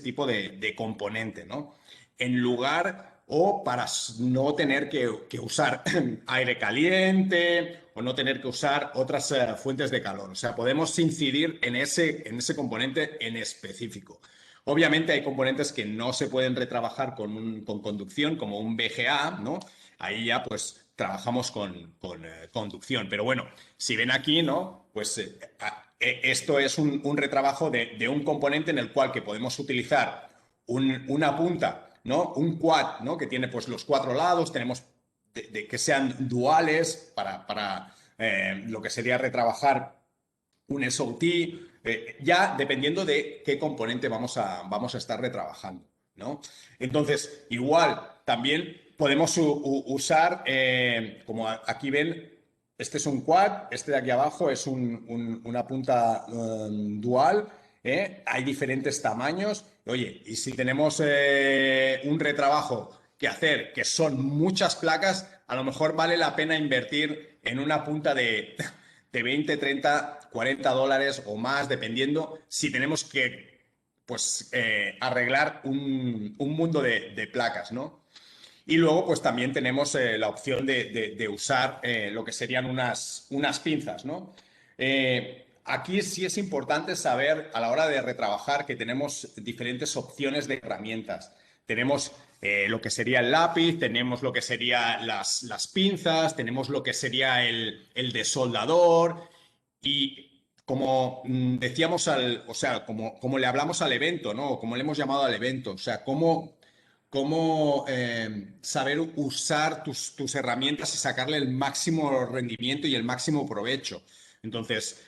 tipo de componente, ¿no? En lugar o para no tener que usar aire caliente o no tener que usar otras fuentes de calor. O sea, podemos incidir en ese componente en específico. Obviamente hay componentes que no se pueden retrabajar con conducción, como un VGA, ¿no? Ahí ya pues trabajamos con conducción. Pero bueno, si ven aquí, ¿no?, pues esto es un retrabajo de un componente en el cual que podemos utilizar una punta, ¿no?, un quad, ¿no?, que tiene pues los 4 lados, tenemos que sean duales para lo que sería retrabajar un SOT, ya dependiendo de qué componente vamos a estar retrabajando, ¿no? Entonces, igual, también podemos usar, como aquí ven, este es un quad, este de aquí abajo es una punta dual, hay diferentes tamaños. Oye, y si tenemos un retrabajo que hacer, que son muchas placas, a lo mejor vale la pena invertir en una punta de 20, 30, $40 o más, dependiendo si tenemos que pues, arreglar un mundo de placas, ¿no? Y luego, pues también tenemos la opción de usar lo que serían unas pinzas, ¿no? Aquí sí es importante saber a la hora de retrabajar que tenemos diferentes opciones de herramientas. Tenemos lo que sería el lápiz, tenemos lo que serían las pinzas, tenemos lo que sería el desoldador y como decíamos, o sea, como le hablamos al evento, ¿no? O como le hemos llamado al evento, o sea, cómo saber usar tus herramientas y sacarle el máximo rendimiento y el máximo provecho. Entonces,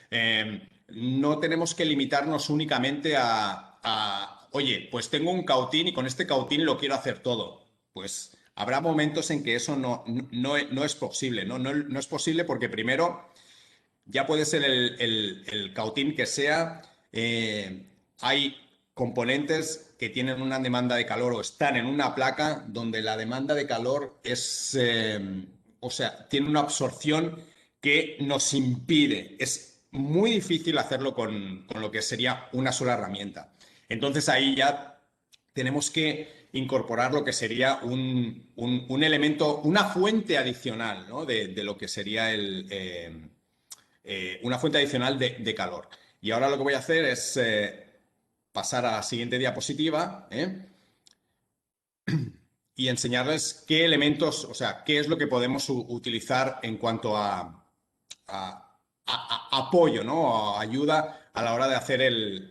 no tenemos que limitarnos únicamente oye, pues tengo un cautín y con este cautín lo quiero hacer todo. Pues habrá momentos en que eso no es posible, ¿no? No es posible porque primero ya puede ser el cautín que sea. Hay componentes que tienen una demanda de calor o están en una placa donde la demanda de calor es, o sea, tiene una absorción que nos impide. Es muy difícil hacerlo con lo que sería una sola herramienta. Entonces ahí ya tenemos que incorporar lo que sería un elemento, una fuente adicional, ¿no? de lo que sería una fuente adicional de calor. Y ahora lo que voy a hacer es pasar a la siguiente diapositiva y enseñarles qué elementos, o sea, qué es lo que podemos utilizar en cuanto a apoyo, ¿no? A ayuda a la hora de hacer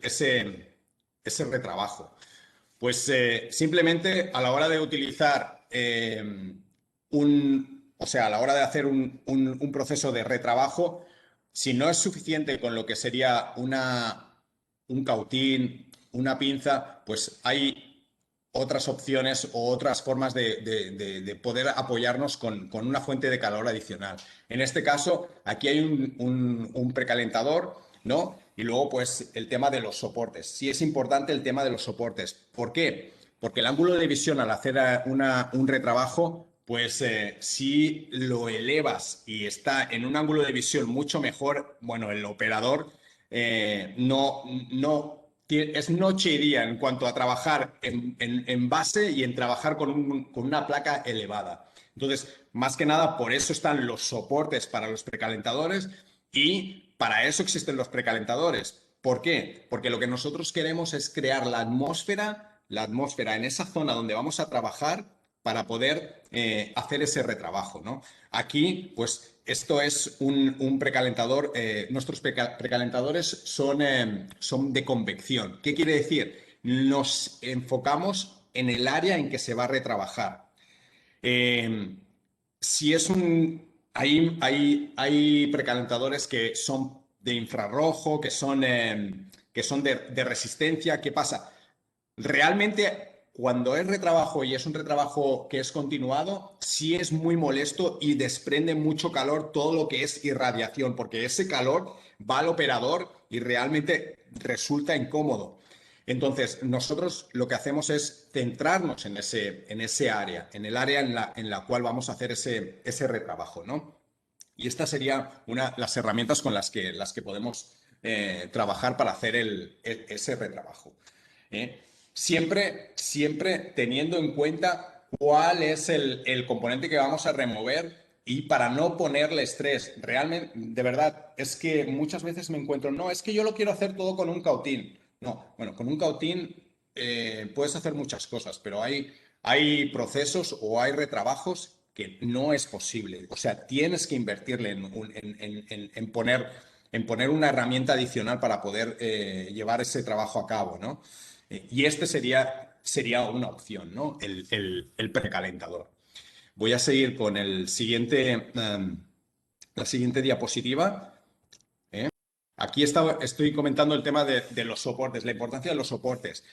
ese retrabajo. Pues simplemente a la hora de utilizar o sea, a la hora de hacer un proceso de retrabajo, si no es suficiente con lo que sería un cautín, una pinza, pues hay otras opciones o otras formas de poder apoyarnos con una fuente de calor adicional. En este caso, aquí hay un precalentador, ¿no? Y luego, pues, el tema de los soportes. Sí es importante el tema de los soportes. ¿Por qué? Porque el ángulo de visión al hacer un retrabajo, pues si lo elevas y está en un ángulo de visión mucho mejor, bueno, el operador es noche y día en cuanto a trabajar en base y en trabajar con una placa elevada. Entonces, más que nada, por eso están los soportes para los precalentadores y para eso existen los precalentadores. ¿Por qué? Porque lo que nosotros queremos es crear la atmósfera en esa zona donde vamos a trabajar para poder hacer ese retrabajo, ¿no? Aquí, pues, esto es un precalentador. Nuestros precalentadores son de convección. ¿Qué quiere decir? Nos enfocamos en el área en que se va a retrabajar. Si es hay precalentadores que son de infrarrojo, que son de resistencia. ¿Qué pasa? Realmente, cuando es retrabajo y es un retrabajo que es continuado, sí es muy molesto y desprende mucho calor todo lo que es irradiación, porque ese calor va al operador y realmente resulta incómodo. Entonces, nosotros lo que hacemos es centrarnos en ese área, en el área en la cual vamos a hacer ese retrabajo, ¿no? Y esta sería las herramientas con las que podemos trabajar para hacer ese retrabajo. Siempre teniendo en cuenta cuál es el componente que vamos a remover y para no ponerle estrés. Realmente, de verdad, es que muchas veces me encuentro, no, es que yo lo quiero hacer todo con un cautín. No, bueno, con un cautín puedes hacer muchas cosas, pero hay procesos o hay retrabajos que no es posible. O sea, tienes que invertirle en poner una herramienta adicional para poder llevar ese trabajo a cabo, ¿no? Y este sería una opción, ¿no? El precalentador. Voy a seguir con la siguiente diapositiva. Aquí estoy comentando el tema de los soportes, la importancia de los soportes.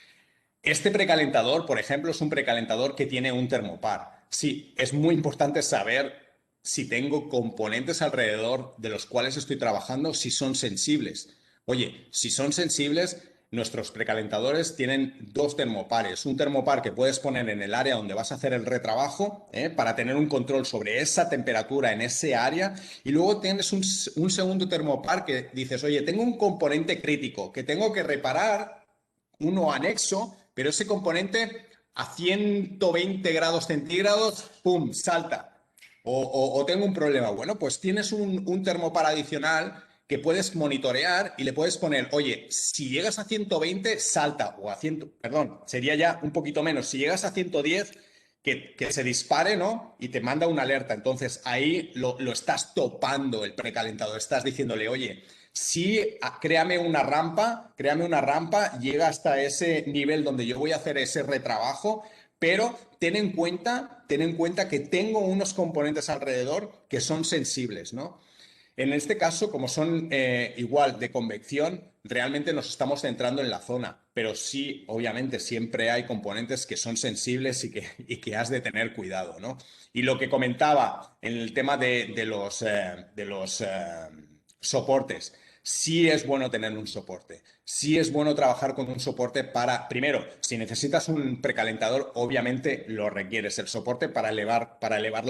Este precalentador, por ejemplo, es un precalentador que tiene un termopar. Sí, es muy importante saber si tengo componentes alrededor de los cuales estoy trabajando, si son sensibles. Oye, si son sensibles, nuestros precalentadores tienen dos termopares. Un termopar que puedes poner en el área donde vas a hacer el retrabajo, para tener un control sobre esa temperatura en ese área. Y luego tienes un segundo termopar que dices, oye, tengo un componente crítico que tengo que reparar, uno anexo, pero ese componente a 120 grados centígrados, ¡pum!, salta. O tengo un problema. Bueno, pues tienes un termopar adicional que puedes monitorear y le puedes poner, oye, si llegas a 120, salta, o a 100, perdón, sería ya un poquito menos. Si llegas a 110, que se dispare, ¿no? Y te manda una alerta. Entonces ahí lo estás topando el precalentador. Estás diciéndole, oye, si créame una rampa, llega hasta ese nivel donde yo voy a hacer ese retrabajo, pero ten en cuenta que tengo unos componentes alrededor que son sensibles, ¿no? En este caso, como son igual de convección, realmente nos estamos centrando en la zona, pero sí, obviamente, siempre hay componentes que son sensibles y que has de tener cuidado, ¿no? Y lo que comentaba en el tema de los soportes, sí es bueno tener un soporte, sí es bueno trabajar con un soporte para, primero, si necesitas un precalentador, obviamente lo requieres, el soporte para elevar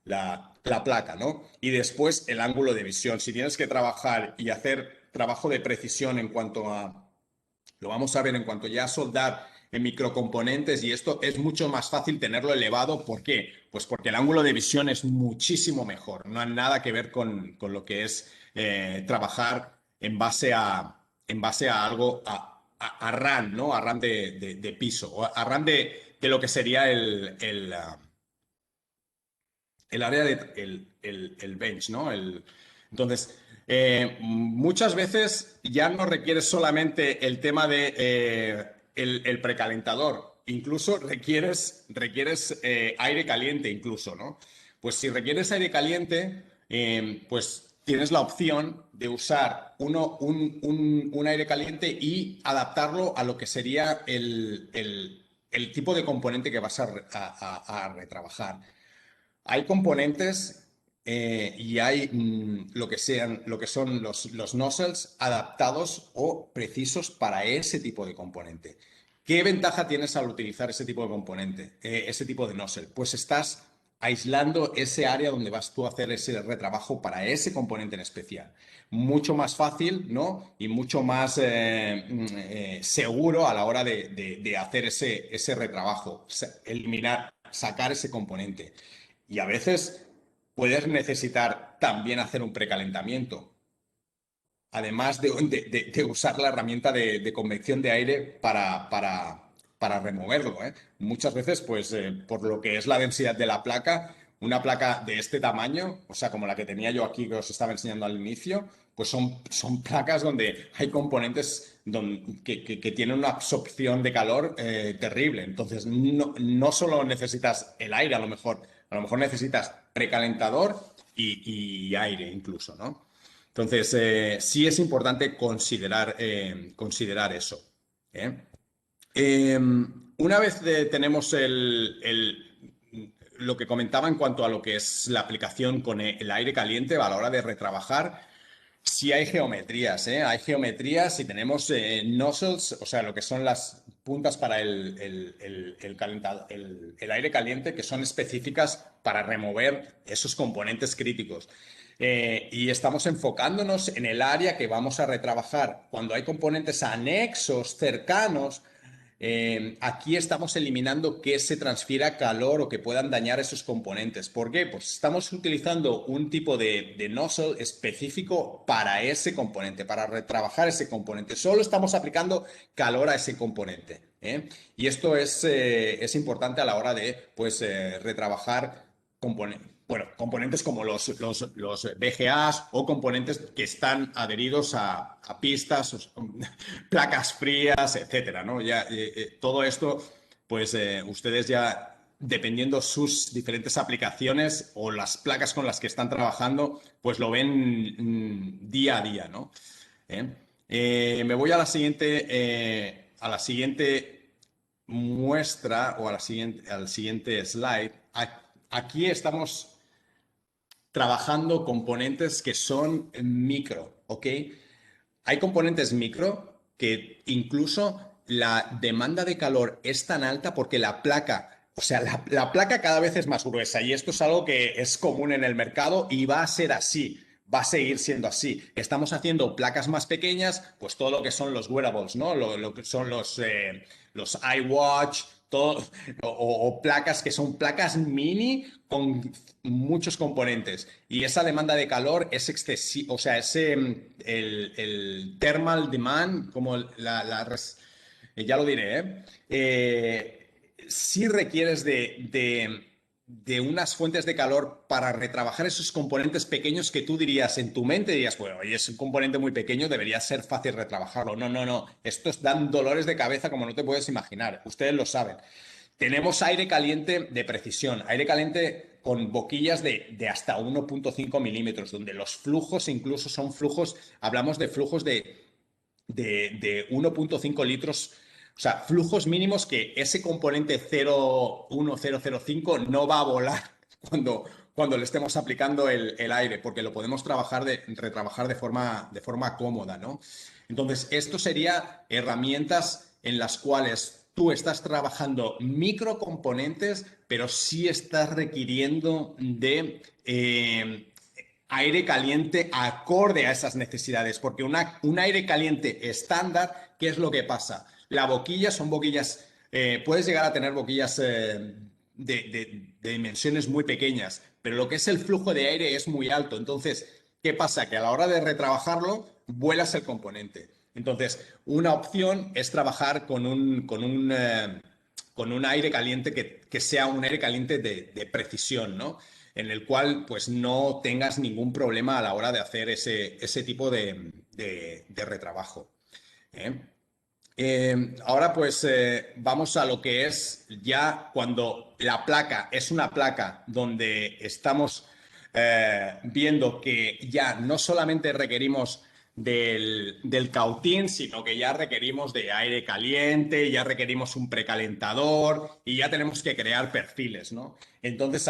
la placa, ¿no? Y después el ángulo de visión. Si tienes que trabajar y hacer trabajo de precisión en cuanto a, lo vamos a ver en cuanto ya a soldar en microcomponentes, y esto es mucho más fácil tenerlo elevado. ¿Por qué? Pues porque el ángulo de visión es muchísimo mejor. No hay nada que ver con lo que es trabajar en base a algo, a RAN, ¿no? A RAN de piso, o a RAN de lo que sería el área el bench, ¿no? Entonces, muchas veces ya no requieres solamente el tema de el precalentador, incluso requieres aire caliente incluso, ¿no? Pues si requieres aire caliente, pues tienes la opción de usar un aire caliente y adaptarlo a lo que sería el tipo de componente que vas a retrabajar. Hay componentes y hay lo que son los nozzles adaptados o precisos para ese tipo de componente. ¿Qué ventaja tienes al utilizar ese tipo de componente, ese tipo de nozzle? Pues estás aislando ese área donde vas tú a hacer ese retrabajo para ese componente en especial. Mucho más fácil, ¿no? Y mucho más seguro a la hora de hacer ese retrabajo, eliminar, sacar ese componente. Y a veces puedes necesitar también hacer un precalentamiento, además de usar la herramienta de convección de aire para removerlo, ¿eh? Muchas veces, pues, por lo que es la densidad de la placa, una placa de este tamaño, o sea, como la que tenía yo aquí que os estaba enseñando al inicio, pues son placas donde hay componentes que tienen una absorción de calor terrible. Entonces, no solo necesitas el aire, a lo mejor necesitas precalentador y aire incluso, ¿no? Entonces, sí es importante considerar eso, ¿eh? Una vez tenemos lo que comentaba en cuanto a lo que es la aplicación con el aire caliente a la hora de retrabajar, sí hay geometrías, ¿eh? Hay geometrías y tenemos nozzles, o sea, lo que son las puntas para el aire caliente, que son específicas para remover esos componentes críticos. Y estamos enfocándonos en el área que vamos a retrabajar. Cuando hay componentes anexos, cercanos, aquí estamos eliminando que se transfiera calor o que puedan dañar esos componentes. ¿Por qué? Pues estamos utilizando un tipo de nozzle específico para ese componente, para retrabajar ese componente. Solo estamos aplicando calor a ese componente, ¿eh? Y esto es importante a la hora de, pues, retrabajar componentes como los VGAs o componentes que están adheridos a pistas, placas frías, etcétera, ¿no? Ya, todo esto, pues ustedes ya, dependiendo sus diferentes aplicaciones o las placas con las que están trabajando, pues lo ven día a día, ¿no? ¿Eh? Me voy a la siguiente muestra o al siguiente slide. Aquí estamos trabajando componentes que son micro, ¿ok? Hay componentes micro que incluso la demanda de calor es tan alta porque la placa, o sea, la placa cada vez es más gruesa y esto es algo que es común en el mercado y va a ser así. Va a seguir siendo así. Estamos haciendo placas más pequeñas, pues todo lo que son los wearables, ¿no? Lo que son los iWatch, todo, o placas que son placas mini con muchos componentes. Y esa demanda de calor es excesiva, o sea, el thermal demand, como ya lo diré, sí requieres de unas fuentes de calor para retrabajar esos componentes pequeños que tú dirías en tu mente, dirías, bueno, y es un componente muy pequeño, debería ser fácil retrabajarlo. No, no, no. Estos dan dolores de cabeza como no te puedes imaginar. Ustedes lo saben. Tenemos aire caliente de precisión, aire caliente con boquillas de hasta 1,5 milímetros, donde los flujos incluso son flujos, hablamos de flujos de 1,5 litros, o sea, flujos mínimos que ese componente 0,1005 no va a volar cuando le estemos aplicando el aire, porque lo podemos retrabajar de forma cómoda, ¿no? Entonces, esto sería herramientas en las cuales tú estás trabajando microcomponentes, pero sí estás requiriendo de aire caliente acorde a esas necesidades, porque un aire caliente estándar, ¿qué es lo que pasa? La boquilla son boquillas, puedes llegar a tener boquillas de dimensiones muy pequeñas, pero lo que es el flujo de aire es muy alto. Entonces, ¿qué pasa? Que a la hora de retrabajarlo, vuelas el componente. Entonces, una opción es trabajar con un aire caliente que sea un aire caliente de precisión, ¿no? En el cual pues no tengas ningún problema a la hora de hacer ese tipo de retrabajo. ¿Eh? Ahora pues vamos a lo que es ya cuando la placa es una placa donde estamos viendo que ya no solamente requerimos del cautín, sino que ya requerimos de aire caliente, ya requerimos un precalentador y ya tenemos que crear perfiles, ¿no? Entonces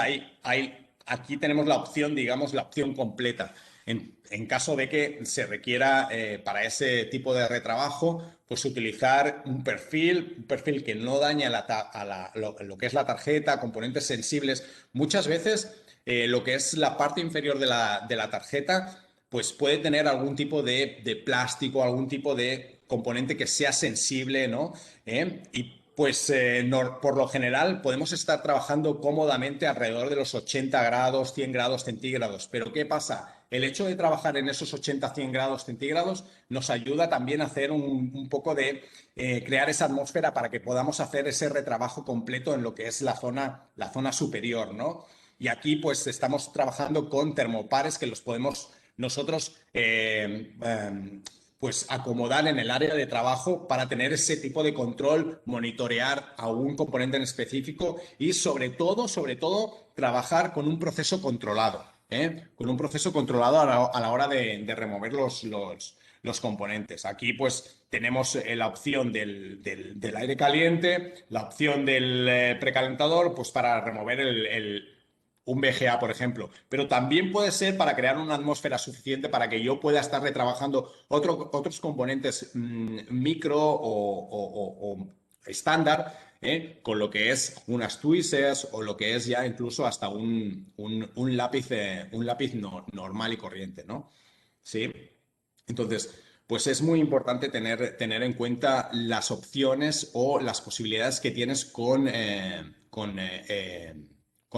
aquí tenemos la opción, digamos, la opción completa. En caso de que se requiera para ese tipo de retrabajo, pues utilizar un perfil que no dañe lo que es la tarjeta, componentes sensibles. Muchas veces lo que es la parte inferior de la tarjeta, pues puede tener algún tipo de plástico, algún tipo de componente que sea sensible, ¿no? Y pues por lo general podemos estar trabajando cómodamente alrededor de los 80 grados, 100 grados centígrados. Pero ¿qué pasa? El hecho de trabajar en esos 80, 100 grados centígrados nos ayuda también a hacer un poco de crear esa atmósfera para que podamos hacer ese retrabajo completo en lo que es la zona superior, ¿no? Y aquí pues estamos trabajando con termopares que los podemos nosotros pues acomodar en el área de trabajo para tener ese tipo de control, monitorear a un componente en específico y sobre todo, trabajar con un proceso controlado, con un proceso controlado a la hora de remover los componentes. Aquí pues tenemos la opción del aire caliente, la opción del precalentador, pues para remover un VGA, por ejemplo, pero también puede ser para crear una atmósfera suficiente para que yo pueda estar retrabajando otros componentes micro o estándar, con lo que es unas tweezers o lo que es ya incluso hasta un lápiz, normal y corriente, ¿no? Sí. Entonces, pues es muy importante tener en cuenta las opciones o las posibilidades que tienes con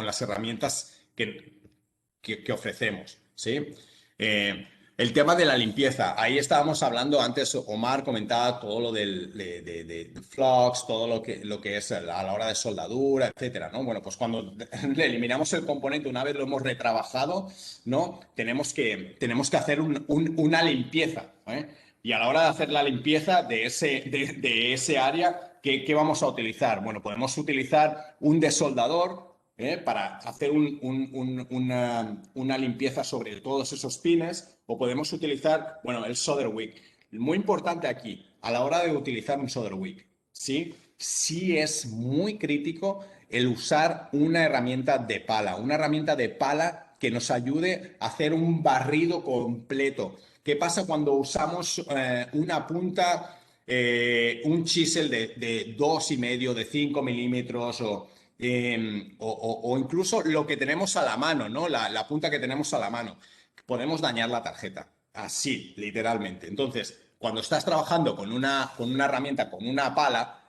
las herramientas que ofrecemos, ¿sí? El tema de la limpieza, ahí estábamos hablando antes, Omar comentaba todo lo de flux, todo lo que es a la hora de soldadura, etcétera, ¿no? Bueno, pues cuando le eliminamos el componente, una vez lo hemos retrabajado, ¿no? Tenemos que hacer una limpieza, ¿eh? Y a la hora de hacer la limpieza de ese área, ¿qué vamos a utilizar? Bueno, podemos utilizar un desoldador, para hacer una limpieza sobre todos esos pines, o podemos utilizar, bueno, el solder wick. Muy importante aquí, a la hora de utilizar un solder wick, ¿sí? Sí es muy crítico el usar una herramienta de pala que nos ayude a hacer un barrido completo. ¿Qué pasa cuando usamos una punta un chisel de 2,5, de 5 milímetros o incluso lo que tenemos a la mano, ¿no? La punta que tenemos a la mano. Podemos dañar la tarjeta, así, literalmente. Entonces, cuando estás trabajando con una herramienta, con una pala,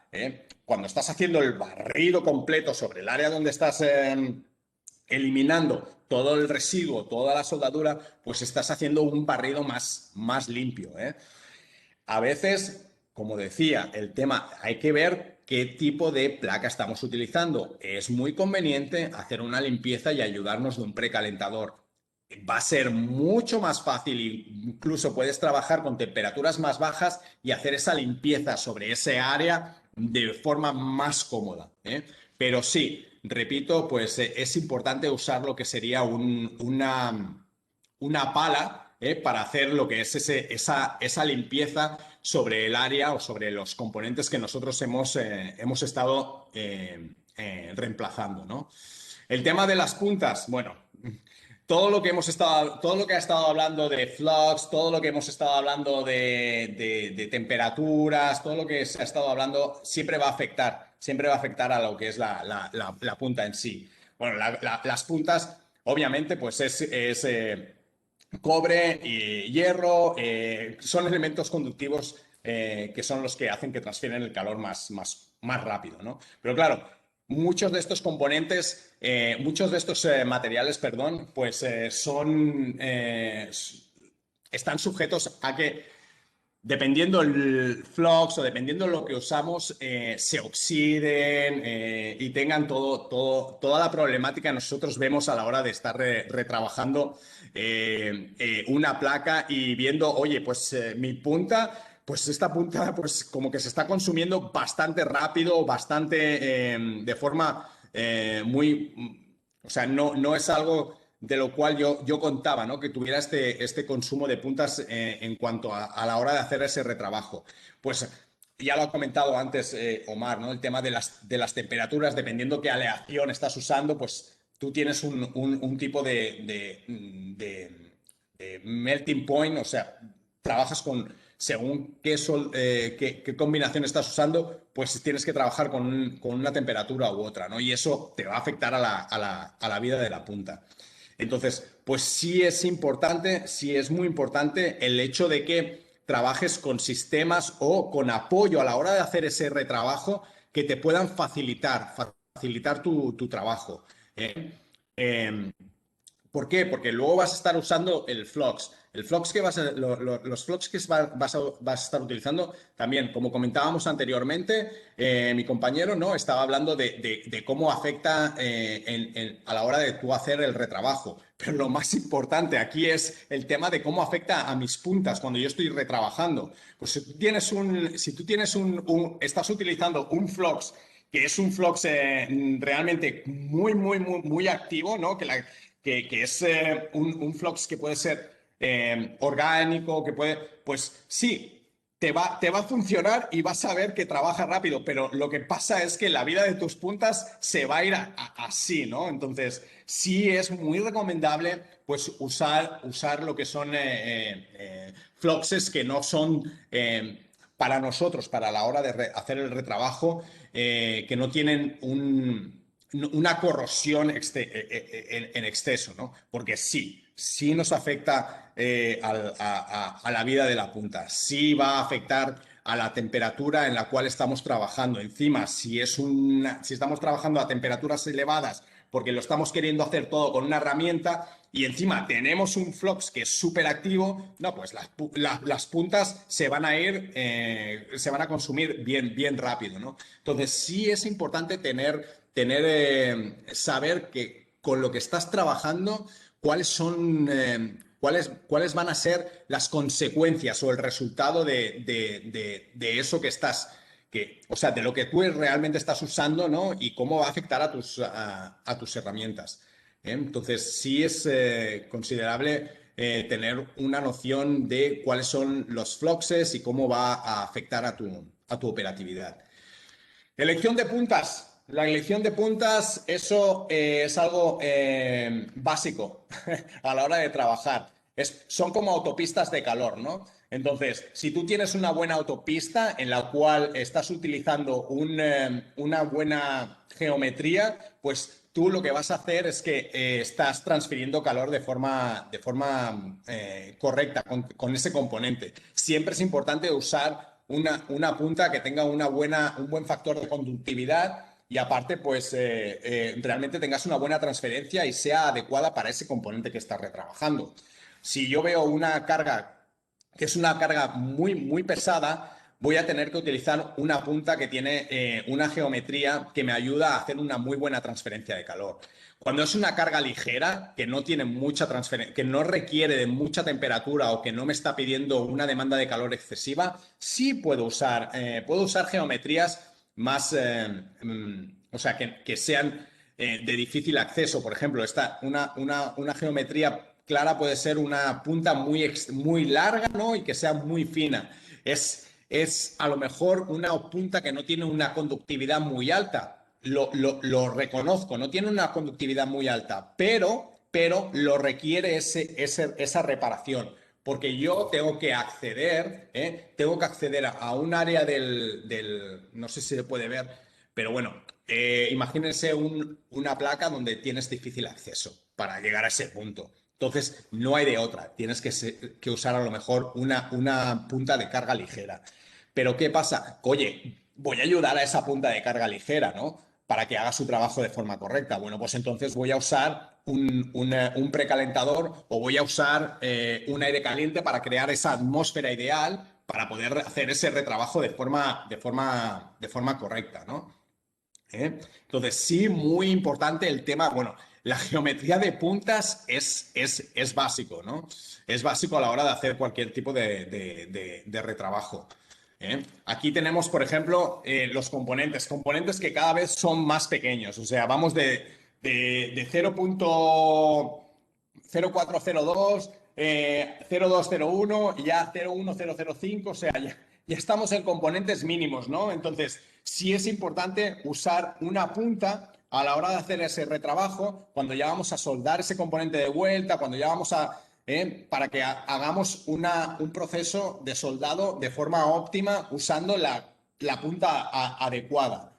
cuando estás haciendo el barrido completo sobre el área donde estás eliminando todo el residuo, toda la soldadura, pues estás haciendo un barrido más limpio, ¿eh? A veces, como decía, el tema, hay que ver qué tipo de placa estamos utilizando. Es muy conveniente hacer una limpieza y ayudarnos de un precalentador. Va a ser mucho más fácil, incluso puedes trabajar con temperaturas más bajas y hacer esa limpieza sobre ese área de forma más cómoda, ¿eh? Pero sí, repito, pues es importante usar lo que sería una pala, para hacer lo que es esa limpieza sobre el área o sobre los componentes que nosotros hemos estado reemplazando, ¿no? El tema de las puntas, bueno, todo lo que ha estado hablando de flux, todo lo que hemos estado hablando de temperaturas, todo lo que se ha estado hablando siempre va a afectar a lo que es la punta en sí. Bueno, las puntas, obviamente, pues es cobre y hierro, son elementos conductivos que son los que hacen que transfieren el calor más rápido, ¿no? Pero claro, muchos de estos componentes, muchos de estos materiales, perdón, pues están sujetos a que, dependiendo el flux o dependiendo lo que usamos, se oxiden y tengan toda la problemática que nosotros vemos a la hora de estar retrabajando una placa y viendo, oye, pues mi punta, pues esta punta, pues como que se está consumiendo bastante rápido, bastante de forma o sea, no es algo de lo cual yo contaba, ¿no? Que tuviera este consumo de puntas en cuanto a la hora de hacer ese retrabajo. Pues ya lo ha comentado antes Omar, ¿no? El tema de las temperaturas, dependiendo qué aleación estás usando, pues tú tienes un tipo de melting point, o sea, trabajas según qué combinación estás usando, pues tienes que trabajar con una temperatura u otra, ¿no? Y eso te va a afectar a la vida de la punta. Entonces, pues sí es importante, sí es muy importante el hecho de que trabajes con sistemas o con apoyo a la hora de hacer ese retrabajo que te puedan facilitar tu trabajo. Eh, ¿Por qué? Porque luego vas a estar usando el flux. El flux que los flux que vas a estar utilizando también, como comentábamos anteriormente, mi compañero, ¿no? Estaba hablando de cómo afecta a la hora de tú hacer el retrabajo. Pero lo más importante aquí es el tema de cómo afecta a mis puntas cuando yo estoy retrabajando. Pues si tú tienes estás utilizando un flux que es un flux realmente muy activo, ¿no? Que es un flux que puede ser orgánico, pues sí, te va a funcionar y vas a ver que trabaja rápido, pero lo que pasa es que la vida de tus puntas se va a ir así, ¿no? Entonces, sí es muy recomendable pues usar lo que son fluxes que no son para nosotros, para la hora de hacer el retrabajo, que no tienen una corrosión en exceso, ¿no? Porque sí nos afecta a la vida de la punta, sí va a afectar a la temperatura en la cual estamos trabajando. Encima, si estamos trabajando a temperaturas elevadas porque lo estamos queriendo hacer todo con una herramienta y encima tenemos un flux que es súper activo, no, pues las puntas se van a consumir bien rápido, ¿no? Entonces sí es importante saber que con lo que estás trabajando, cuáles van a ser las consecuencias o el resultado de eso o sea, de lo que tú realmente estás usando, ¿no? Y cómo va a afectar a tus herramientas. Entonces, sí es considerable tener una noción de cuáles son los fluxes y cómo va a afectar a tu operatividad. Elección de puntas. La elección de puntas, eso es algo básico a la hora de trabajar. Son como autopistas de calor, ¿no? Entonces, si tú tienes una buena autopista en la cual estás utilizando una buena geometría, pues tú lo que vas a hacer es que estás transfiriendo calor de forma correcta con ese componente. Siempre es importante usar una punta que tenga un buen factor de conductividad y aparte, pues realmente tengas una buena transferencia y sea adecuada para ese componente que estás retrabajando. Si yo veo una carga que es una carga muy, muy pesada, voy a tener que utilizar una punta que tiene una geometría que me ayuda a hacer una muy buena transferencia de calor. Cuando es una carga ligera, que no tiene mucha transferencia, que no requiere de mucha temperatura o que no me está pidiendo una demanda de calor excesiva, sí puedo usar geometrías más, o sea, que sean de difícil acceso. Por ejemplo, una geometría clara puede ser una punta muy larga, ¿no? Y que sea muy fina. Es a lo mejor una punta que no tiene una conductividad muy alta. Lo reconozco, no tiene una conductividad muy alta, pero lo requiere esa reparación. Porque yo tengo que acceder a un área no sé si se puede ver, pero bueno, imagínense una placa donde tienes difícil acceso para llegar a ese punto. Entonces, no hay de otra. Tienes que usar a lo mejor una punta de carga ligera. Pero ¿qué pasa? Oye, voy a ayudar a esa punta de carga ligera, ¿no? Para que haga su trabajo de forma correcta. Bueno, pues entonces voy a usar un precalentador o voy a usar un aire caliente para crear esa atmósfera ideal para poder hacer ese retrabajo de forma correcta, ¿no? Entonces, sí, muy importante el tema, bueno, la geometría de puntas es básico, ¿no? Es básico a la hora de hacer cualquier tipo de retrabajo. Aquí tenemos, por ejemplo, los componentes que cada vez son más pequeños, o sea, vamos de 0.0402, 0201 y ya 01005, o sea, ya estamos en componentes mínimos, ¿no? Entonces, sí es importante usar una punta a la hora de hacer ese retrabajo, cuando ya vamos a soldar ese componente de vuelta, cuando ya vamos para que hagamos un proceso de soldado de forma óptima usando la punta adecuada.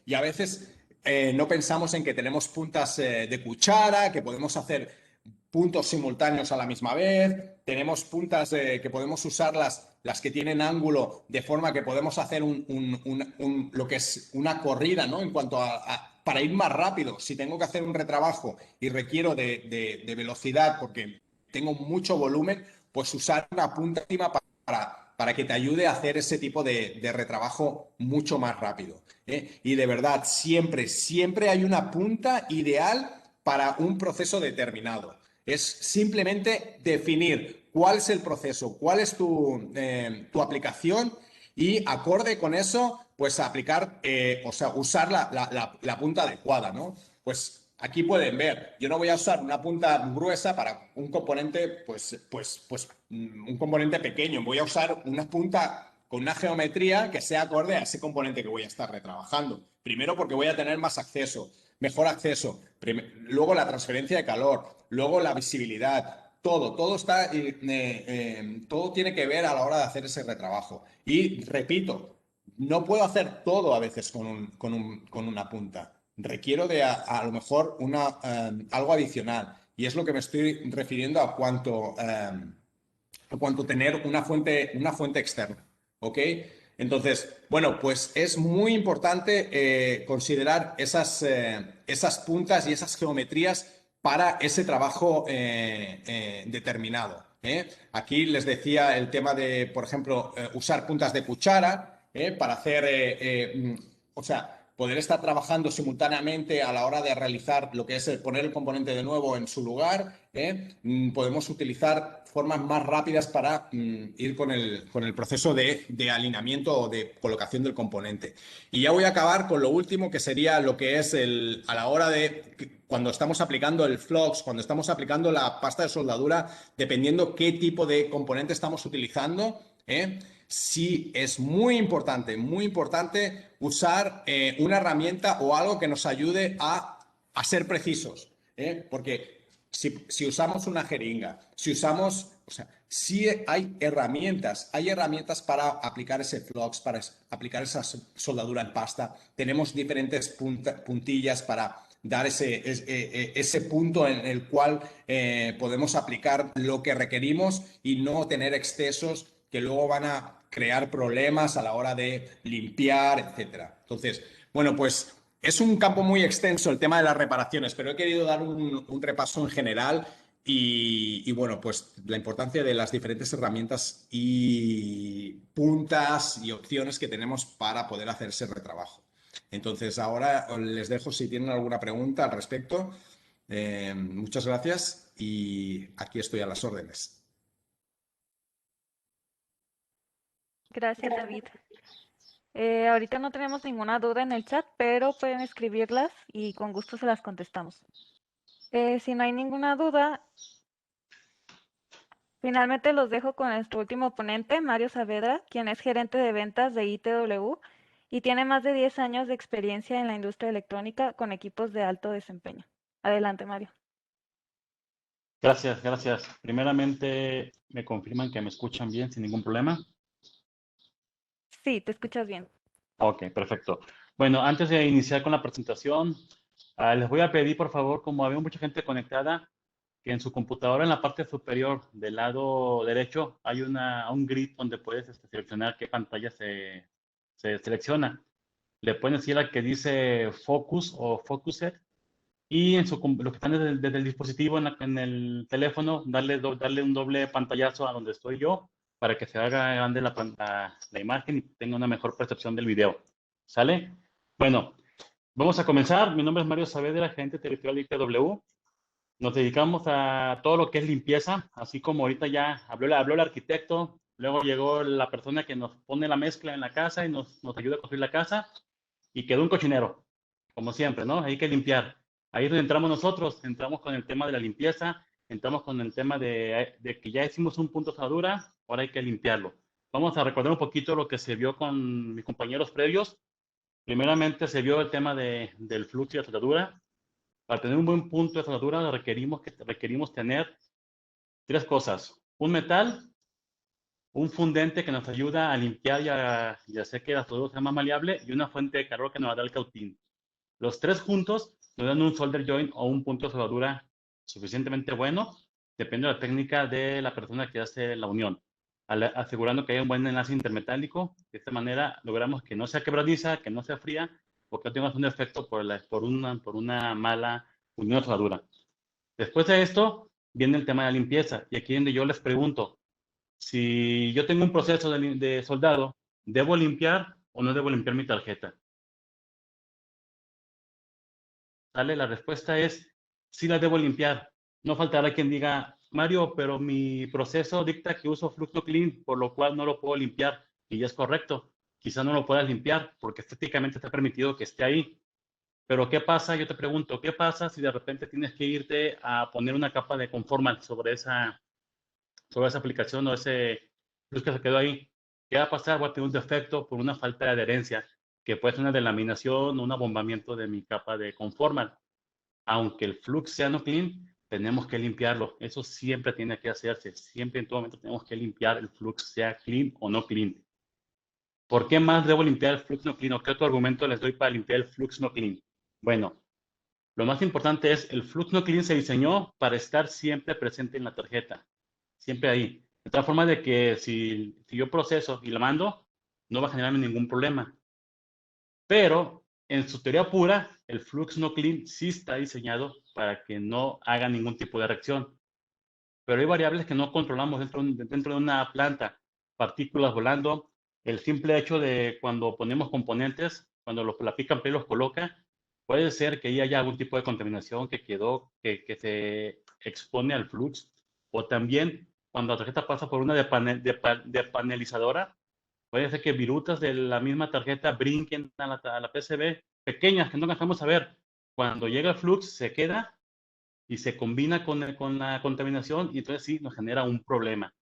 Y a veces no pensamos en que tenemos puntas de cuchara, que podemos hacer puntos simultáneos a la misma vez, tenemos puntas que podemos usar las que tienen ángulo de forma que podemos hacer lo que es una corrida, ¿no? En cuanto para ir más rápido, si tengo que hacer un retrabajo y requiero de velocidad porque tengo mucho volumen, pues usar una punta encima para que te ayude a hacer ese tipo de retrabajo mucho más rápido. Y de verdad, siempre hay una punta ideal para un proceso determinado. Es simplemente definir cuál es el proceso, cuál es tu aplicación y acorde con eso, pues aplicar, usar la punta adecuada, ¿no? Pues aquí pueden ver, yo no voy a usar una punta gruesa para un componente, un componente pequeño. Voy a usar una punta con una geometría que sea acorde a ese componente que voy a estar retrabajando. Primero porque voy a tener más acceso, mejor acceso. Luego la transferencia de calor, luego la visibilidad. Todo está, todo tiene que ver a la hora de hacer ese retrabajo. Y repito, no puedo hacer todo a veces con una punta. Requiero de a lo mejor algo adicional. Y es lo que me estoy refiriendo a cuanto tener una fuente externa. ¿Ok? Entonces, bueno, pues es muy importante considerar esas puntas y esas geometrías para ese trabajo determinado. Aquí les decía el tema de, por ejemplo, usar puntas de cuchara para hacer, poder estar trabajando simultáneamente a la hora de realizar lo que es poner el componente de nuevo en su lugar. Podemos utilizar formas más rápidas para ir con el proceso de alineamiento o de colocación del componente. Y ya voy a acabar con lo último, que sería lo que es a la hora de cuando estamos aplicando el flux, cuando estamos aplicando la pasta de soldadura, dependiendo qué tipo de componente estamos utilizando, sí es muy importante usar una herramienta o algo que nos ayude a ser precisos, porque si usamos una jeringa, sí hay herramientas para aplicar ese flux, para aplicar esa soldadura en pasta. Tenemos diferentes puntillas para dar ese punto en el cual podemos aplicar lo que requerimos y no tener excesos que luego van a crear problemas a la hora de limpiar, etcétera. Entonces, bueno, pues es un campo muy extenso el tema de las reparaciones, pero he querido dar un repaso en general y bueno, pues la importancia de las diferentes herramientas y puntas y opciones que tenemos para poder hacer ese retrabajo. Entonces, ahora les dejo si tienen alguna pregunta al respecto. Muchas gracias y aquí estoy a las órdenes. Gracias, David. Ahorita no tenemos ninguna duda en el chat, pero pueden escribirlas y con gusto se las contestamos. Si no hay ninguna duda, finalmente los dejo con nuestro último ponente, Mario Saavedra, quien es gerente de ventas de ITW y tiene más de 10 años de experiencia en la industria electrónica con equipos de alto desempeño. Adelante, Mario. Gracias, gracias. Primeramente, ¿me confirman que me escuchan bien sin ningún problema? Sí, te escuchas bien. Ok, perfecto. Bueno, antes de iniciar con la presentación, les voy a pedir, por favor, como había mucha gente conectada, que en su computadora, en la parte superior del lado derecho, hay un grid donde puedes seleccionar qué pantalla se selecciona. Le pueden decir a la que dice Focus o Focused y lo que están desde el dispositivo en el teléfono, darle un doble pantallazo a donde estoy yo para que se haga grande la imagen y tenga una mejor percepción del video. ¿Sale? Bueno, vamos a comenzar. Mi nombre es Mario Saavedra, gerente territorial de ITW. Nos dedicamos a todo lo que es limpieza, así como ahorita ya habló el arquitecto, luego llegó la persona que nos pone la mezcla en la casa y nos ayuda a construir la casa y quedó un cochinero, como siempre, ¿no? Hay que limpiar. Ahí es donde entramos nosotros, entramos con el tema de la limpieza, entramos con el tema de que ya hicimos un punto de soldadura, ahora hay que limpiarlo. Vamos a recordar un poquito lo que se vio con mis compañeros previos. Primeramente se vio el tema del flux y la soldadura. Para tener un buen punto de soldadura requerimos tener tres cosas. Un metal, un fundente que nos ayuda a limpiar y a hacer que la soldadura sea más maleable y una fuente de calor que nos da el cautín. Los tres juntos nos dan un solder joint o un punto de soldadura suficientemente bueno, depende de la técnica de la persona que hace la unión, asegurando que haya un buen enlace intermetálico. De esta manera logramos que no sea quebradiza, que no sea fría, porque no tengas un efecto por una mala unión de soldadura. Después de esto viene el tema de la limpieza, y aquí es donde yo les pregunto, si yo tengo un proceso de soldado, ¿debo limpiar o no debo limpiar mi tarjeta? ¿Sale? La respuesta es, sí la debo limpiar. No faltará quien diga, Mario, pero mi proceso dicta que uso Fluxo Clean, por lo cual no lo puedo limpiar. Y ya es correcto. Quizá no lo puedas limpiar porque estéticamente está permitido que esté ahí. Pero ¿qué pasa? Yo te pregunto, ¿qué pasa si de repente tienes que irte a poner una capa de Conformal sobre esa aplicación o ese flux que se quedó ahí? ¿Qué va a pasar? Va a tener un defecto por una falta de adherencia, que puede ser una delaminación o un abombamiento de mi capa de Conformal. Aunque el flux sea no clean, tenemos que limpiarlo. Eso siempre tiene que hacerse. Siempre en todo momento tenemos que limpiar el flux, sea clean o no clean. ¿Por qué más debo limpiar el flux no clean? ¿O qué otro argumento les doy para limpiar el flux no clean? Bueno, lo más importante es el flux no clean se diseñó para estar siempre presente en la tarjeta. Siempre ahí. De tal forma de que si yo proceso y la mando, no va a generarme ningún problema. Pero en su teoría pura, el flux no clean sí está diseñado para que no haga ningún tipo de reacción. Pero hay variables que no controlamos dentro de una planta. Partículas volando, el simple hecho de cuando ponemos componentes, cuando la pica and play los coloca, puede ser que ahí haya algún tipo de contaminación que que se expone al flux. O también cuando la tarjeta pasa por una depanelizadora, puede ser que virutas de la misma tarjeta brinquen a la PCB, pequeñas que no alcanzamos a ver. Cuando llega el flux, se queda y se combina con la contaminación y entonces sí nos genera un problema.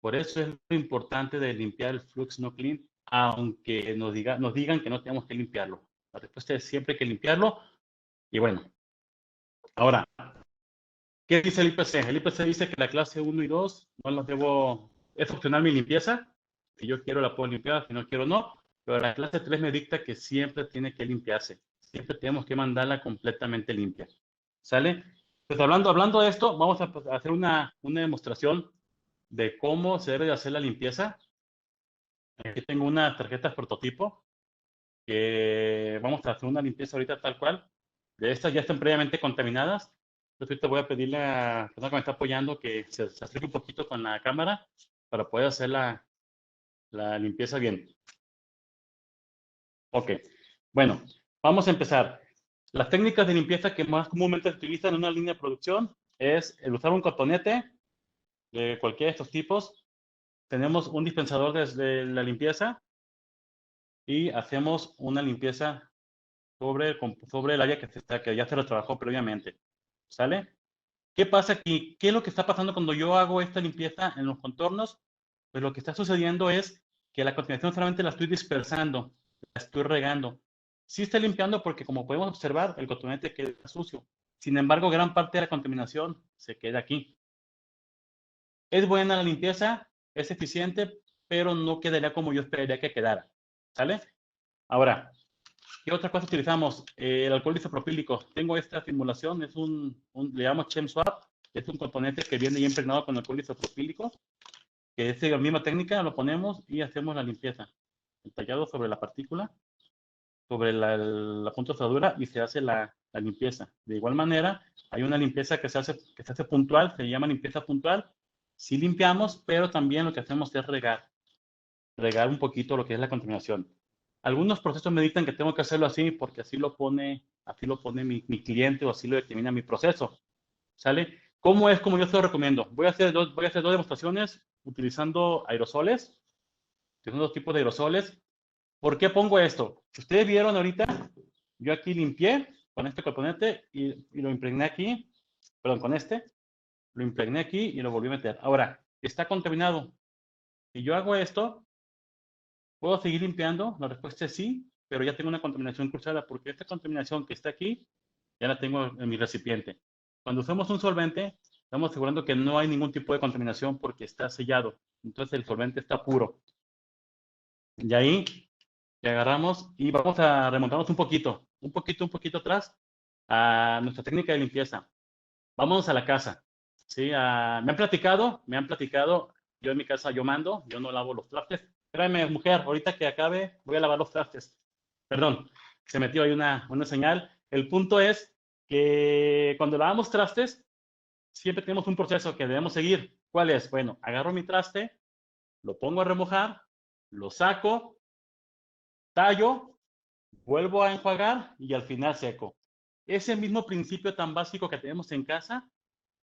Por eso es lo importante de limpiar el flux no clean, aunque nos digan que no tenemos que limpiarlo. La respuesta es siempre hay que limpiarlo. Y bueno, ahora, ¿Qué dice el IPC? El IPC dice que la clase 1 y 2 no las debo, es opcional mi limpieza. Si yo quiero la puedo limpiar, si no quiero no. Pero la clase 3 me dicta que siempre tiene que limpiarse. Siempre tenemos que mandarla completamente limpia. ¿Sale? Pues hablando de esto, vamos a hacer una demostración de cómo se debe de hacer la limpieza. Aquí tengo unas tarjetas prototipo que vamos a hacer una limpieza ahorita tal cual. De estas ya están previamente contaminadas. Entonces ahorita voy a pedirle a la persona que me está apoyando que se acerque un poquito con la cámara para poder hacer la limpieza bien. Ok, bueno, vamos a empezar. Las técnicas de limpieza que más comúnmente se utilizan en una línea de producción es el usar un cotonete de cualquiera de estos tipos. Tenemos un dispensador de la limpieza y hacemos una limpieza sobre el área que ya se lo trabajó previamente. ¿Sale? ¿Qué pasa aquí? ¿Qué es lo que está pasando cuando yo hago esta limpieza en los contornos? Pues lo que está sucediendo es que la contaminación solamente la estoy dispersando, la estoy regando. Sí está limpiando porque, como podemos observar, el cotonete queda sucio. Sin embargo, gran parte de la contaminación se queda aquí. Es buena la limpieza, es eficiente, pero no quedaría como yo esperaría que quedara. ¿Sale? Ahora, ¿qué otra cosa utilizamos? El alcohol isopropílico. Tengo esta simulación, es le llamamos ChemSwap, es un componente que viene ya impregnado con alcohol isopropílico, que es la misma técnica, lo ponemos y hacemos la limpieza. El tallado sobre la partícula, sobre la punta de soldadura y se hace la limpieza. De igual manera, hay una limpieza que se hace puntual, se llama limpieza puntual. Sí limpiamos, pero también lo que hacemos es regar un poquito lo que es la contaminación. Algunos procesos me dictan que tengo que hacerlo así porque así lo pone mi cliente o así lo determina mi proceso. ¿Sale? ¿Cómo es como yo se lo recomiendo? Voy a hacer dos demostraciones utilizando aerosoles. Tengo dos tipos de aerosoles. ¿Por qué pongo esto? Ustedes vieron ahorita, yo aquí limpié con este componente y lo impregné aquí, perdón, con este, lo impregné aquí y lo volví a meter. Ahora, está contaminado. Si yo hago esto, ¿puedo seguir limpiando? La respuesta es sí, pero ya tengo una contaminación cruzada porque esta contaminación que está aquí ya la tengo en mi recipiente. Cuando usamos un solvente, estamos asegurando que no hay ningún tipo de contaminación porque está sellado. Entonces el solvente está puro. Y ahí le agarramos y vamos a remontarnos un poquito atrás a nuestra técnica de limpieza. Vamos a la casa. ¿Sí? Me han platicado, yo en mi casa yo mando, yo no lavo los trastes. Espérame, mujer, ahorita que acabe voy a lavar los trastes. Perdón, se metió ahí una señal. El punto es que cuando lavamos trastes, siempre tenemos un proceso que debemos seguir. ¿Cuál es? Bueno, agarro mi traste, lo pongo a remojar, lo saco, tallo, vuelvo a enjuagar y al final seco. Ese mismo principio tan básico que tenemos en casa,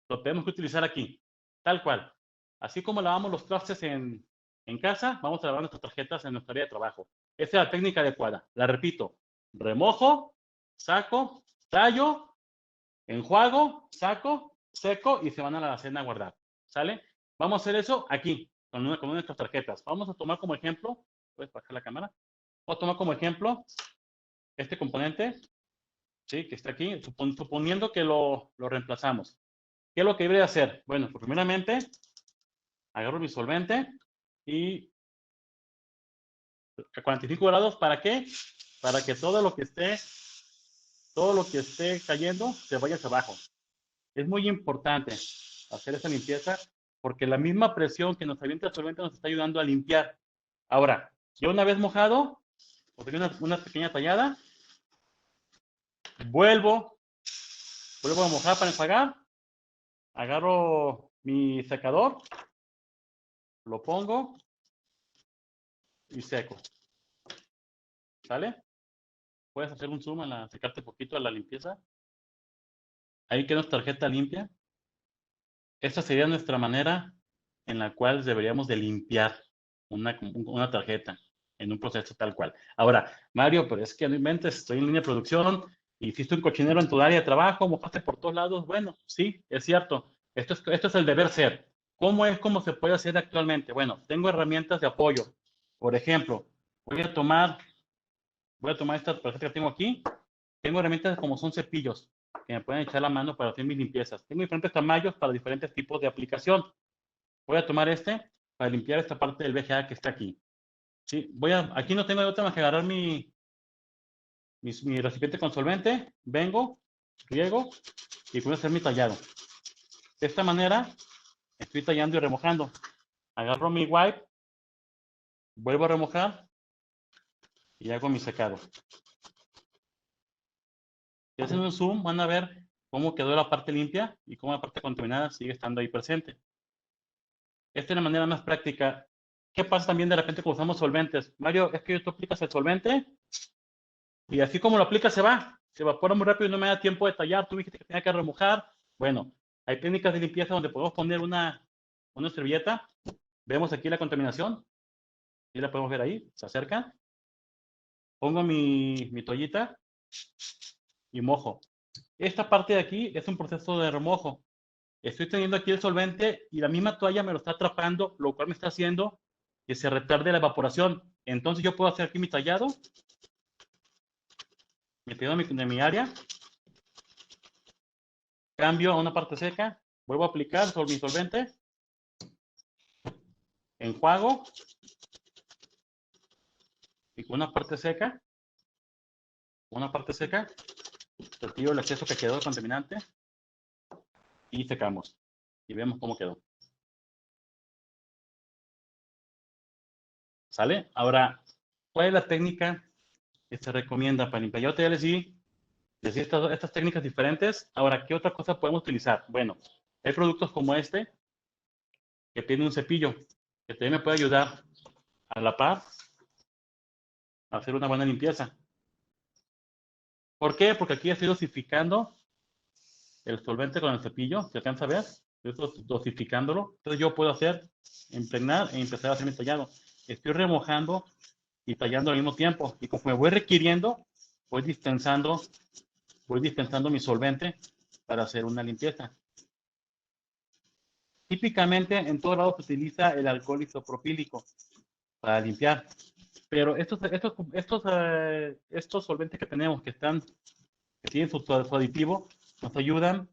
lo tenemos que utilizar aquí, tal cual. Así como lavamos los trastes en casa, vamos a lavar nuestras tarjetas en nuestra área de trabajo. Esa es la técnica adecuada. La repito, remojo, saco, tallo, enjuago, saco, seco y se van a la alacena a guardar. ¿Sale? Vamos a hacer eso aquí, con una de nuestras tarjetas. Vamos a tomar como ejemplo, ¿puedes bajar la cámara? Vamos a tomar como ejemplo este componente, ¿sí? Que está aquí, suponiendo que lo reemplazamos. ¿Qué es lo que debería hacer? Bueno, pues primeramente, agarro mi solvente y a 45 grados, ¿para qué? Para que todo lo que esté cayendo se vaya hacia abajo. Es muy importante hacer esta limpieza porque la misma presión que nos avienta el solvente nos está ayudando a limpiar. Ahora, yo una vez mojado, porque una pequeña tallada, vuelvo a mojar para enjuagar, agarro mi secador, lo pongo y seco. ¿Sale? Puedes hacer un zoom secarte un poquito a la limpieza. Ahí queda nuestra tarjeta limpia. Esta sería nuestra manera en la cual deberíamos de limpiar una tarjeta en un proceso tal cual. Ahora, Mario, pero es que no inventes, estoy en línea de producción, hiciste un cochinero en tu área de trabajo, mojaste por todos lados. Bueno, sí, es cierto. Esto es el deber ser. ¿Cómo se puede hacer actualmente? Bueno, tengo herramientas de apoyo. Por ejemplo, voy a tomar esta tarjeta que tengo aquí. Tengo herramientas como son cepillos. que me pueden echar la mano para hacer mis limpiezas. Tengo diferentes tamaños para diferentes tipos de aplicación. Voy a tomar este para limpiar esta parte del VGA que está aquí. ¿Sí? Aquí no tengo otra más que agarrar mi recipiente con solvente, vengo, riego y voy a hacer mi tallado. De esta manera estoy tallando y remojando. Agarro mi wipe, vuelvo a remojar y hago mi secado. Si hacen un zoom, van a ver cómo quedó la parte limpia y cómo la parte contaminada sigue estando ahí presente. Esta es la manera más práctica. ¿Qué pasa también de repente cuando usamos solventes? Mario, es que tú aplicas el solvente y así como lo aplicas se va. Se evapora muy rápido y no me da tiempo de tallar. Tú dijiste que tenía que remojar. Bueno, hay técnicas de limpieza donde podemos poner una servilleta. Vemos aquí la contaminación. Y la podemos ver ahí. Se acerca. Pongo mi toallita y mojo. Esta parte de aquí es un proceso de remojo. Estoy teniendo aquí el solvente y la misma toalla me lo está atrapando, lo cual me está haciendo que se retarde la evaporación. Entonces yo puedo hacer aquí mi tallado, metido de mi área, cambio a una parte seca, vuelvo a aplicar sobre mi solvente, enjuago y con una parte seca, retiro el exceso que quedó de contaminante y secamos. Y vemos cómo quedó. ¿Sale? Ahora, ¿cuál es la técnica que se recomienda para limpiar? Yo te les di estas técnicas diferentes. Ahora, ¿qué otra cosa podemos utilizar? Bueno, hay productos como este que tiene un cepillo que también me puede ayudar a la par a hacer una buena limpieza. ¿Por qué? Porque aquí estoy dosificando el solvente con el cepillo. ¿Se alcanza a ver? Estoy dosificándolo. Entonces yo puedo impregnar e empezar a hacer mi tallado. Estoy remojando y tallando al mismo tiempo. Y como me voy requiriendo, voy dispensando mi solvente para hacer una limpieza. Típicamente en todos lados se utiliza el alcohol isopropílico para limpiar. Pero estos solventes que tenemos que tienen su aditivo, nos ayudan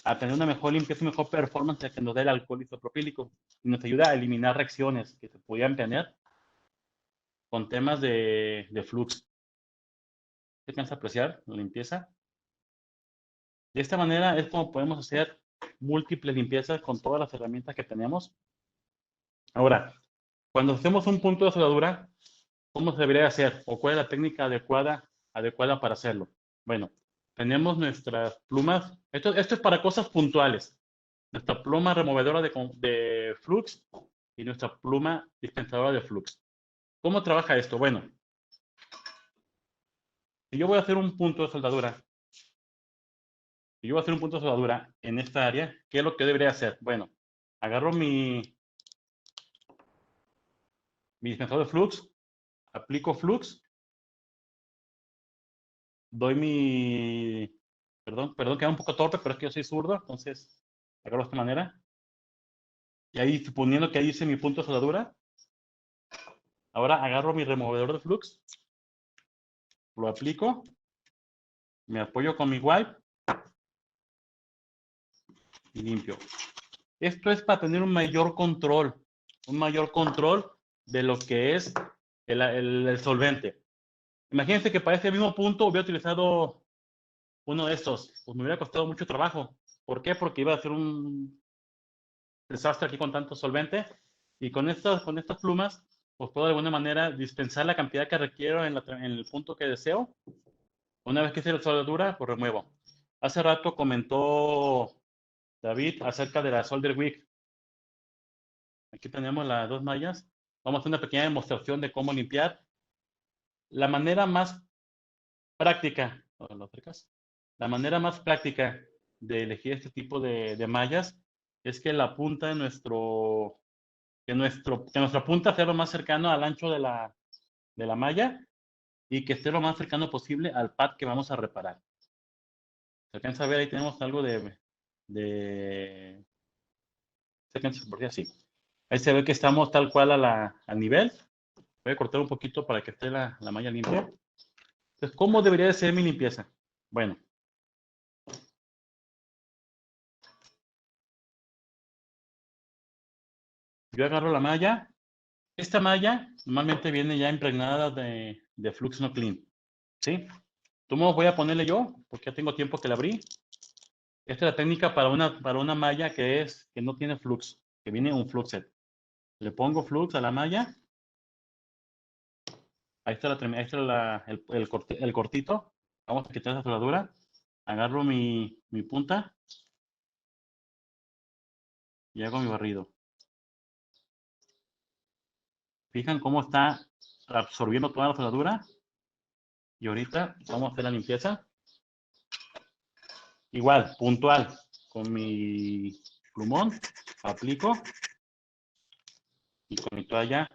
a tener una mejor limpieza y mejor performance que nos da el alcohol isopropílico. Y nos ayuda a eliminar reacciones que se pudieran tener con temas de flux. ¿Se alcanza a apreciar la limpieza? De esta manera es como podemos hacer múltiples limpiezas con todas las herramientas que tenemos. Ahora, cuando hacemos un punto de soldadura, ¿cómo se debería hacer? ¿O cuál es la técnica adecuada para hacerlo? Bueno, tenemos nuestras plumas. Esto es para cosas puntuales. Nuestra pluma removedora de flux y nuestra pluma dispensadora de flux. ¿Cómo trabaja esto? Bueno, si yo voy a hacer un punto de soldadura, en esta área, ¿qué es lo que debería hacer? Bueno, agarro mi dispensador de flux, aplico flux, doy perdón, queda un poco torpe, pero es que yo soy zurdo, entonces agarro de esta manera. Y ahí, suponiendo que ahí hice mi punto de soldadura, ahora agarro mi removedor de flux, lo aplico, me apoyo con mi wipe y limpio. Esto es para tener un mayor control de lo que es el solvente. Imagínense que para este mismo punto hubiera utilizado uno de estos, pues me hubiera costado mucho trabajo. ¿Por qué? Porque iba a ser un desastre aquí con tanto solvente. Y con estas plumas, pues puedo de alguna manera dispensar la cantidad que requiero en el punto que deseo. Una vez que hice la soldadura, pues remuevo. Hace rato comentó David acerca de la solder wick. Aquí tenemos las dos mallas. Vamos a hacer una pequeña demostración de cómo limpiar. La manera más práctica, de elegir este tipo de mallas es que la punta de nuestra punta sea lo más cercano al ancho de la malla y que esté lo más cercano posible al pad que vamos a reparar. Se alcanza a ver, ahí tenemos algo se alcanza a ver así. Ahí se ve que estamos tal cual al nivel. Voy a cortar un poquito para que esté la malla limpia. Entonces, ¿cómo debería de ser mi limpieza? Bueno, Yo agarro la malla. Esta malla normalmente viene ya impregnada de Flux No Clean, ¿sí? ¿Cómo voy a ponerle yo? Porque ya tengo tiempo que la abrí. Esta es la técnica para una malla que no tiene flux, que viene un fluxet. Le pongo flux a la malla. Ahí está, el cortito. Vamos a quitar esa soldadura. Agarro mi punta y hago mi barrido. Fijan cómo está absorbiendo toda la soldadura. Y ahorita vamos a hacer la limpieza. Igual, puntual. Con mi plumón aplico. Y con mi toalla.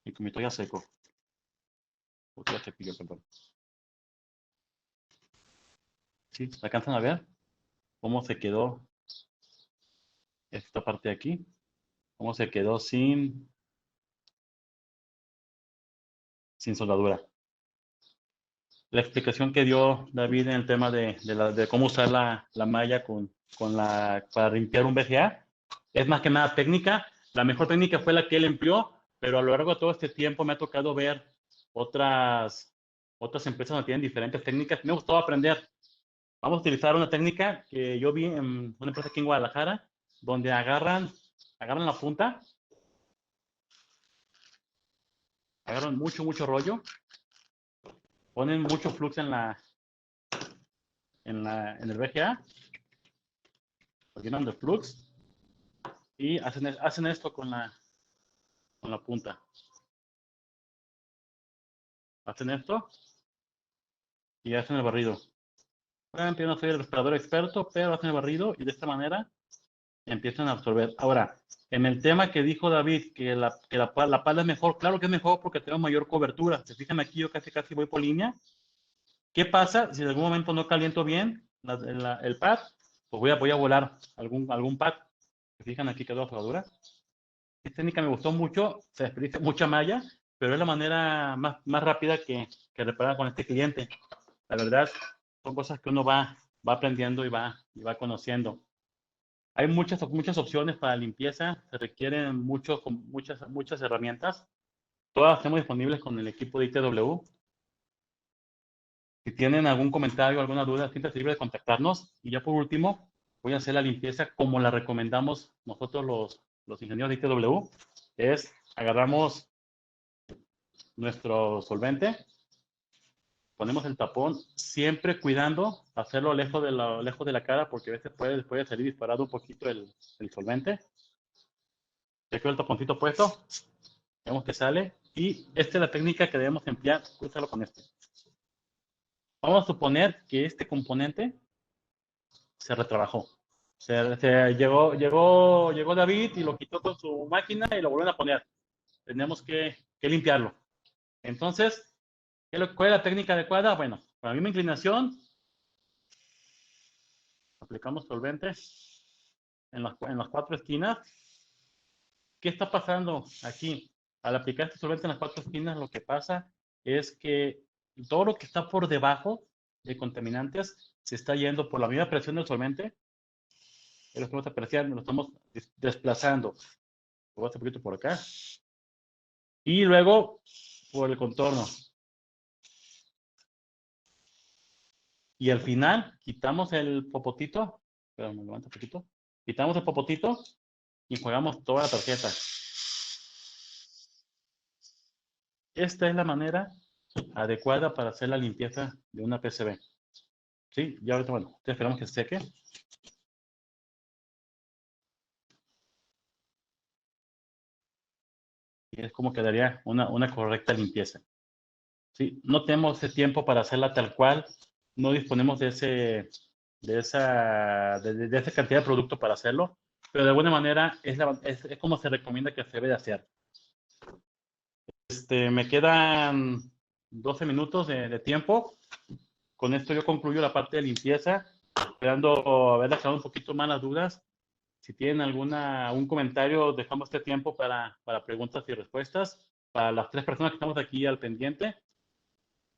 Y con mi toalla seco. Toalla cepillo, perdón. ¿Sí? ¿Alcanzan a ver cómo se quedó esta parte de aquí? ¿Cómo se quedó sin soldadura? La explicación que dio David en el tema de cómo usar la malla para limpiar un VGA es más que nada técnica. La mejor técnica fue la que él empleó, pero a lo largo de todo este tiempo me ha tocado ver otras empresas que tienen diferentes técnicas. Me ha gustado aprender. Vamos a utilizar una técnica que yo vi en una empresa aquí en Guadalajara, donde agarran la punta, agarran mucho rollo, ponen mucho flux en el VGA, lo llenan de flux y hacen esto con la punta. Hacen esto y hacen el barrido. Obviamente yo no soy el respirador experto, pero hacen el barrido y de esta manera empiezan a absorber. Ahora, en el tema que dijo David, que la pala es mejor, claro que es mejor porque tengo mayor cobertura. Se fijan aquí, yo casi voy por línea. ¿Qué pasa si en algún momento no caliento bien el pad? Pues voy a volar algún pad. Se fijan aquí quedó la soldadura. Esta técnica me gustó mucho, se desperdicia mucha malla, pero es la manera más rápida que reparar con este cliente. La verdad, son cosas que uno va aprendiendo y va conociendo. Hay muchas opciones para limpieza, se requieren muchas herramientas. Todas las tenemos disponibles con el equipo de ITW. Si tienen algún comentario, alguna duda, siéntanse libre de contactarnos. Y ya por último, voy a hacer la limpieza como la recomendamos nosotros los ingenieros de ITW. Agarramos nuestro solvente, ponemos el tapón, siempre cuidando hacerlo lejos de la cara, porque a veces puede salir disparado un poquito el solvente. Ya quedó el taponcito puesto, vemos que sale, y esta es la técnica que debemos emplear. Úsalo con este. Vamos a suponer que este componente se retrabajó. Llegó David y lo quitó con su máquina y lo volvieron a poner. Tenemos que limpiarlo. Entonces, ¿cuál es la técnica adecuada? Bueno, con la misma inclinación, aplicamos solvente en las 4 esquinas. ¿Qué está pasando aquí? Al aplicar este solvente en las 4 esquinas, lo que pasa es que todo lo que está por debajo de contaminantes se está yendo por la misma presión del solvente. Lo estamos apreciando, lo estamos desplazando. Voy a hacer un poquito por acá. Y luego por el contorno. Y al final quitamos el popotito. Espera, me levanto un poquito. Quitamos el popotito y enjuagamos toda la tarjeta. Esta es la manera adecuada para hacer la limpieza de una PCB. ¿Sí? Y ahorita, bueno, esperamos que se seque. Y es como quedaría una correcta limpieza. ¿Sí? No tenemos ese tiempo para hacerla tal cual. No disponemos de esa cantidad de producto para hacerlo. Pero de alguna manera es como se recomienda que se debe de hacer. Me quedan 12 minutos de tiempo. Con esto yo concluyo la parte de limpieza, esperando haber dejado un poquito más las dudas. Si tienen algún comentario, dejamos este tiempo para preguntas y respuestas. Para las 3 personas que estamos aquí al pendiente,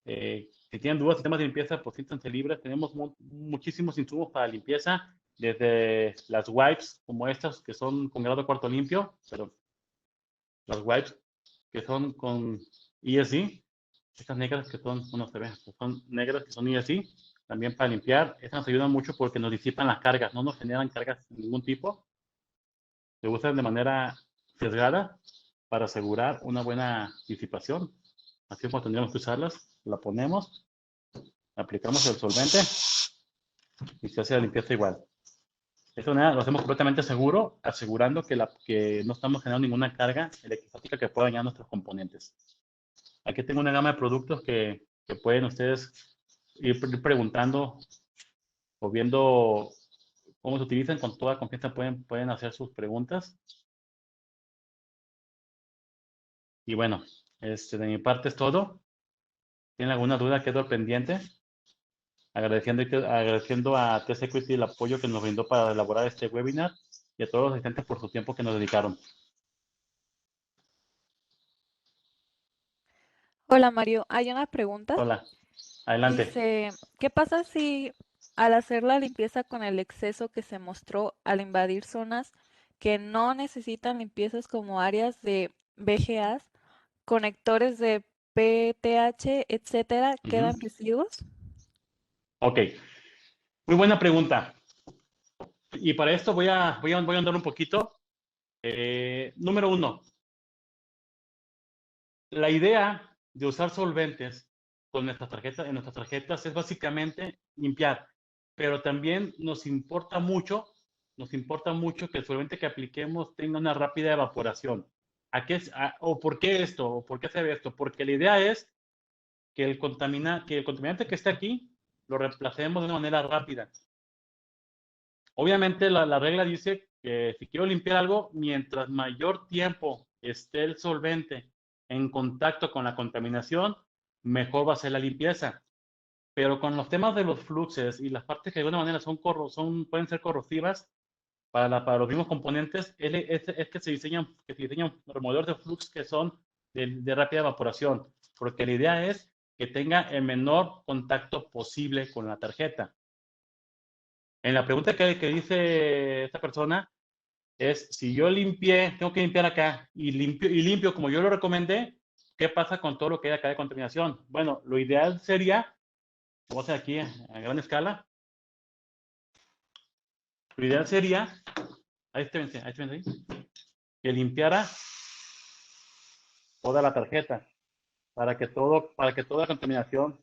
si tienen dudas de temas de limpieza, pues siéntanse libres. Tenemos muchísimos insumos para limpieza. desde las wipes como estas que son con grado cuarto limpio, pero las wipes que son con ESD, estas negras que son, bueno, se ve, que son negras que son ESD, también para limpiar. Estas nos ayudan mucho porque nos disipan las cargas, no nos generan cargas de ningún tipo. Se usan de manera sesgada para asegurar una buena disipación. Así como tendríamos que usarlas, la ponemos, aplicamos el solvente y se hace la limpieza igual. De esta manera lo hacemos completamente seguro, asegurando que no estamos generando ninguna carga electrostática que pueda dañar nuestros componentes. Aquí tengo una gama de productos que pueden ustedes ir preguntando o viendo cómo se utilizan. Con toda confianza pueden hacer sus preguntas. Y bueno, de mi parte es todo. ¿Tienen alguna duda? Quedo pendiente. Agradeciendo a TestEquity el apoyo que nos brindó para elaborar este webinar y a todos los asistentes por su tiempo que nos dedicaron. Hola Mario, hay una pregunta. Hola, adelante. Dice, ¿qué pasa si al hacer la limpieza con el exceso que se mostró al invadir zonas que no necesitan limpiezas como áreas de VGAs, conectores de PTH, etcétera, quedan residuos? Ok, muy buena pregunta. Y para esto voy a andar un poquito. Número 1. La idea de usar solventes con en nuestras tarjetas es básicamente limpiar, pero también nos importa mucho que el solvente que apliquemos tenga una rápida evaporación. ¿Por qué esto? ¿O por qué se ve esto? Porque la idea es que el contaminante que esté aquí lo reemplacemos de una manera rápida. Obviamente la regla dice que si quiero limpiar algo, mientras mayor tiempo esté el solvente en contacto con la contaminación, mejor va a ser la limpieza. Pero con los temas de los fluxes y las partes que de alguna manera pueden ser corrosivas para los mismos componentes, es que se diseñan removedores de flux que son de rápida evaporación, porque la idea es que tenga el menor contacto posible con la tarjeta. En la pregunta que dice esta persona es, si yo tengo que limpiar acá y limpio como yo lo recomendé, ¿qué pasa con todo lo que hay acá de contaminación? Bueno, lo ideal sería, vamos a hacer aquí a gran escala, lo ideal sería, ahí está ahí, que limpiara toda la tarjeta para que toda la contaminación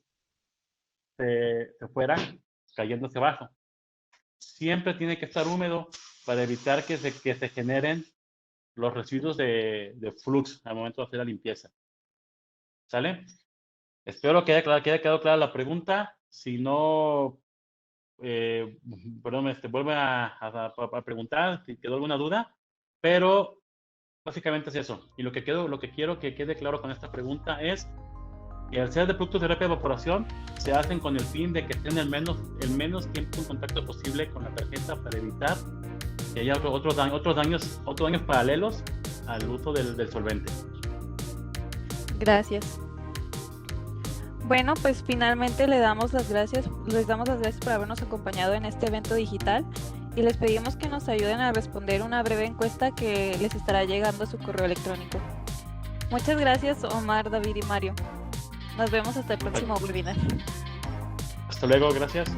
se fuera cayendo hacia abajo. Siempre tiene que estar húmedo para evitar que se generen los residuos de flux al momento de hacer la limpieza. ¿Sale? Espero que haya quedado clara la pregunta. Si no, perdón, vuelve a preguntar si quedó alguna duda, pero básicamente es eso. Y lo que quiero que quede claro con esta pregunta es que al ser de productos de rápida evaporación, se hacen con el fin de que estén el menos tiempo en contacto posible con la tarjeta para evitar que haya otros daños paralelos al uso del solvente. Gracias. Bueno, pues finalmente les damos las gracias por habernos acompañado en este evento digital y les pedimos que nos ayuden a responder una breve encuesta que les estará llegando a su correo electrónico. Muchas gracias, Omar, David y Mario. Nos vemos hasta el próximo webinar. Hasta luego, gracias.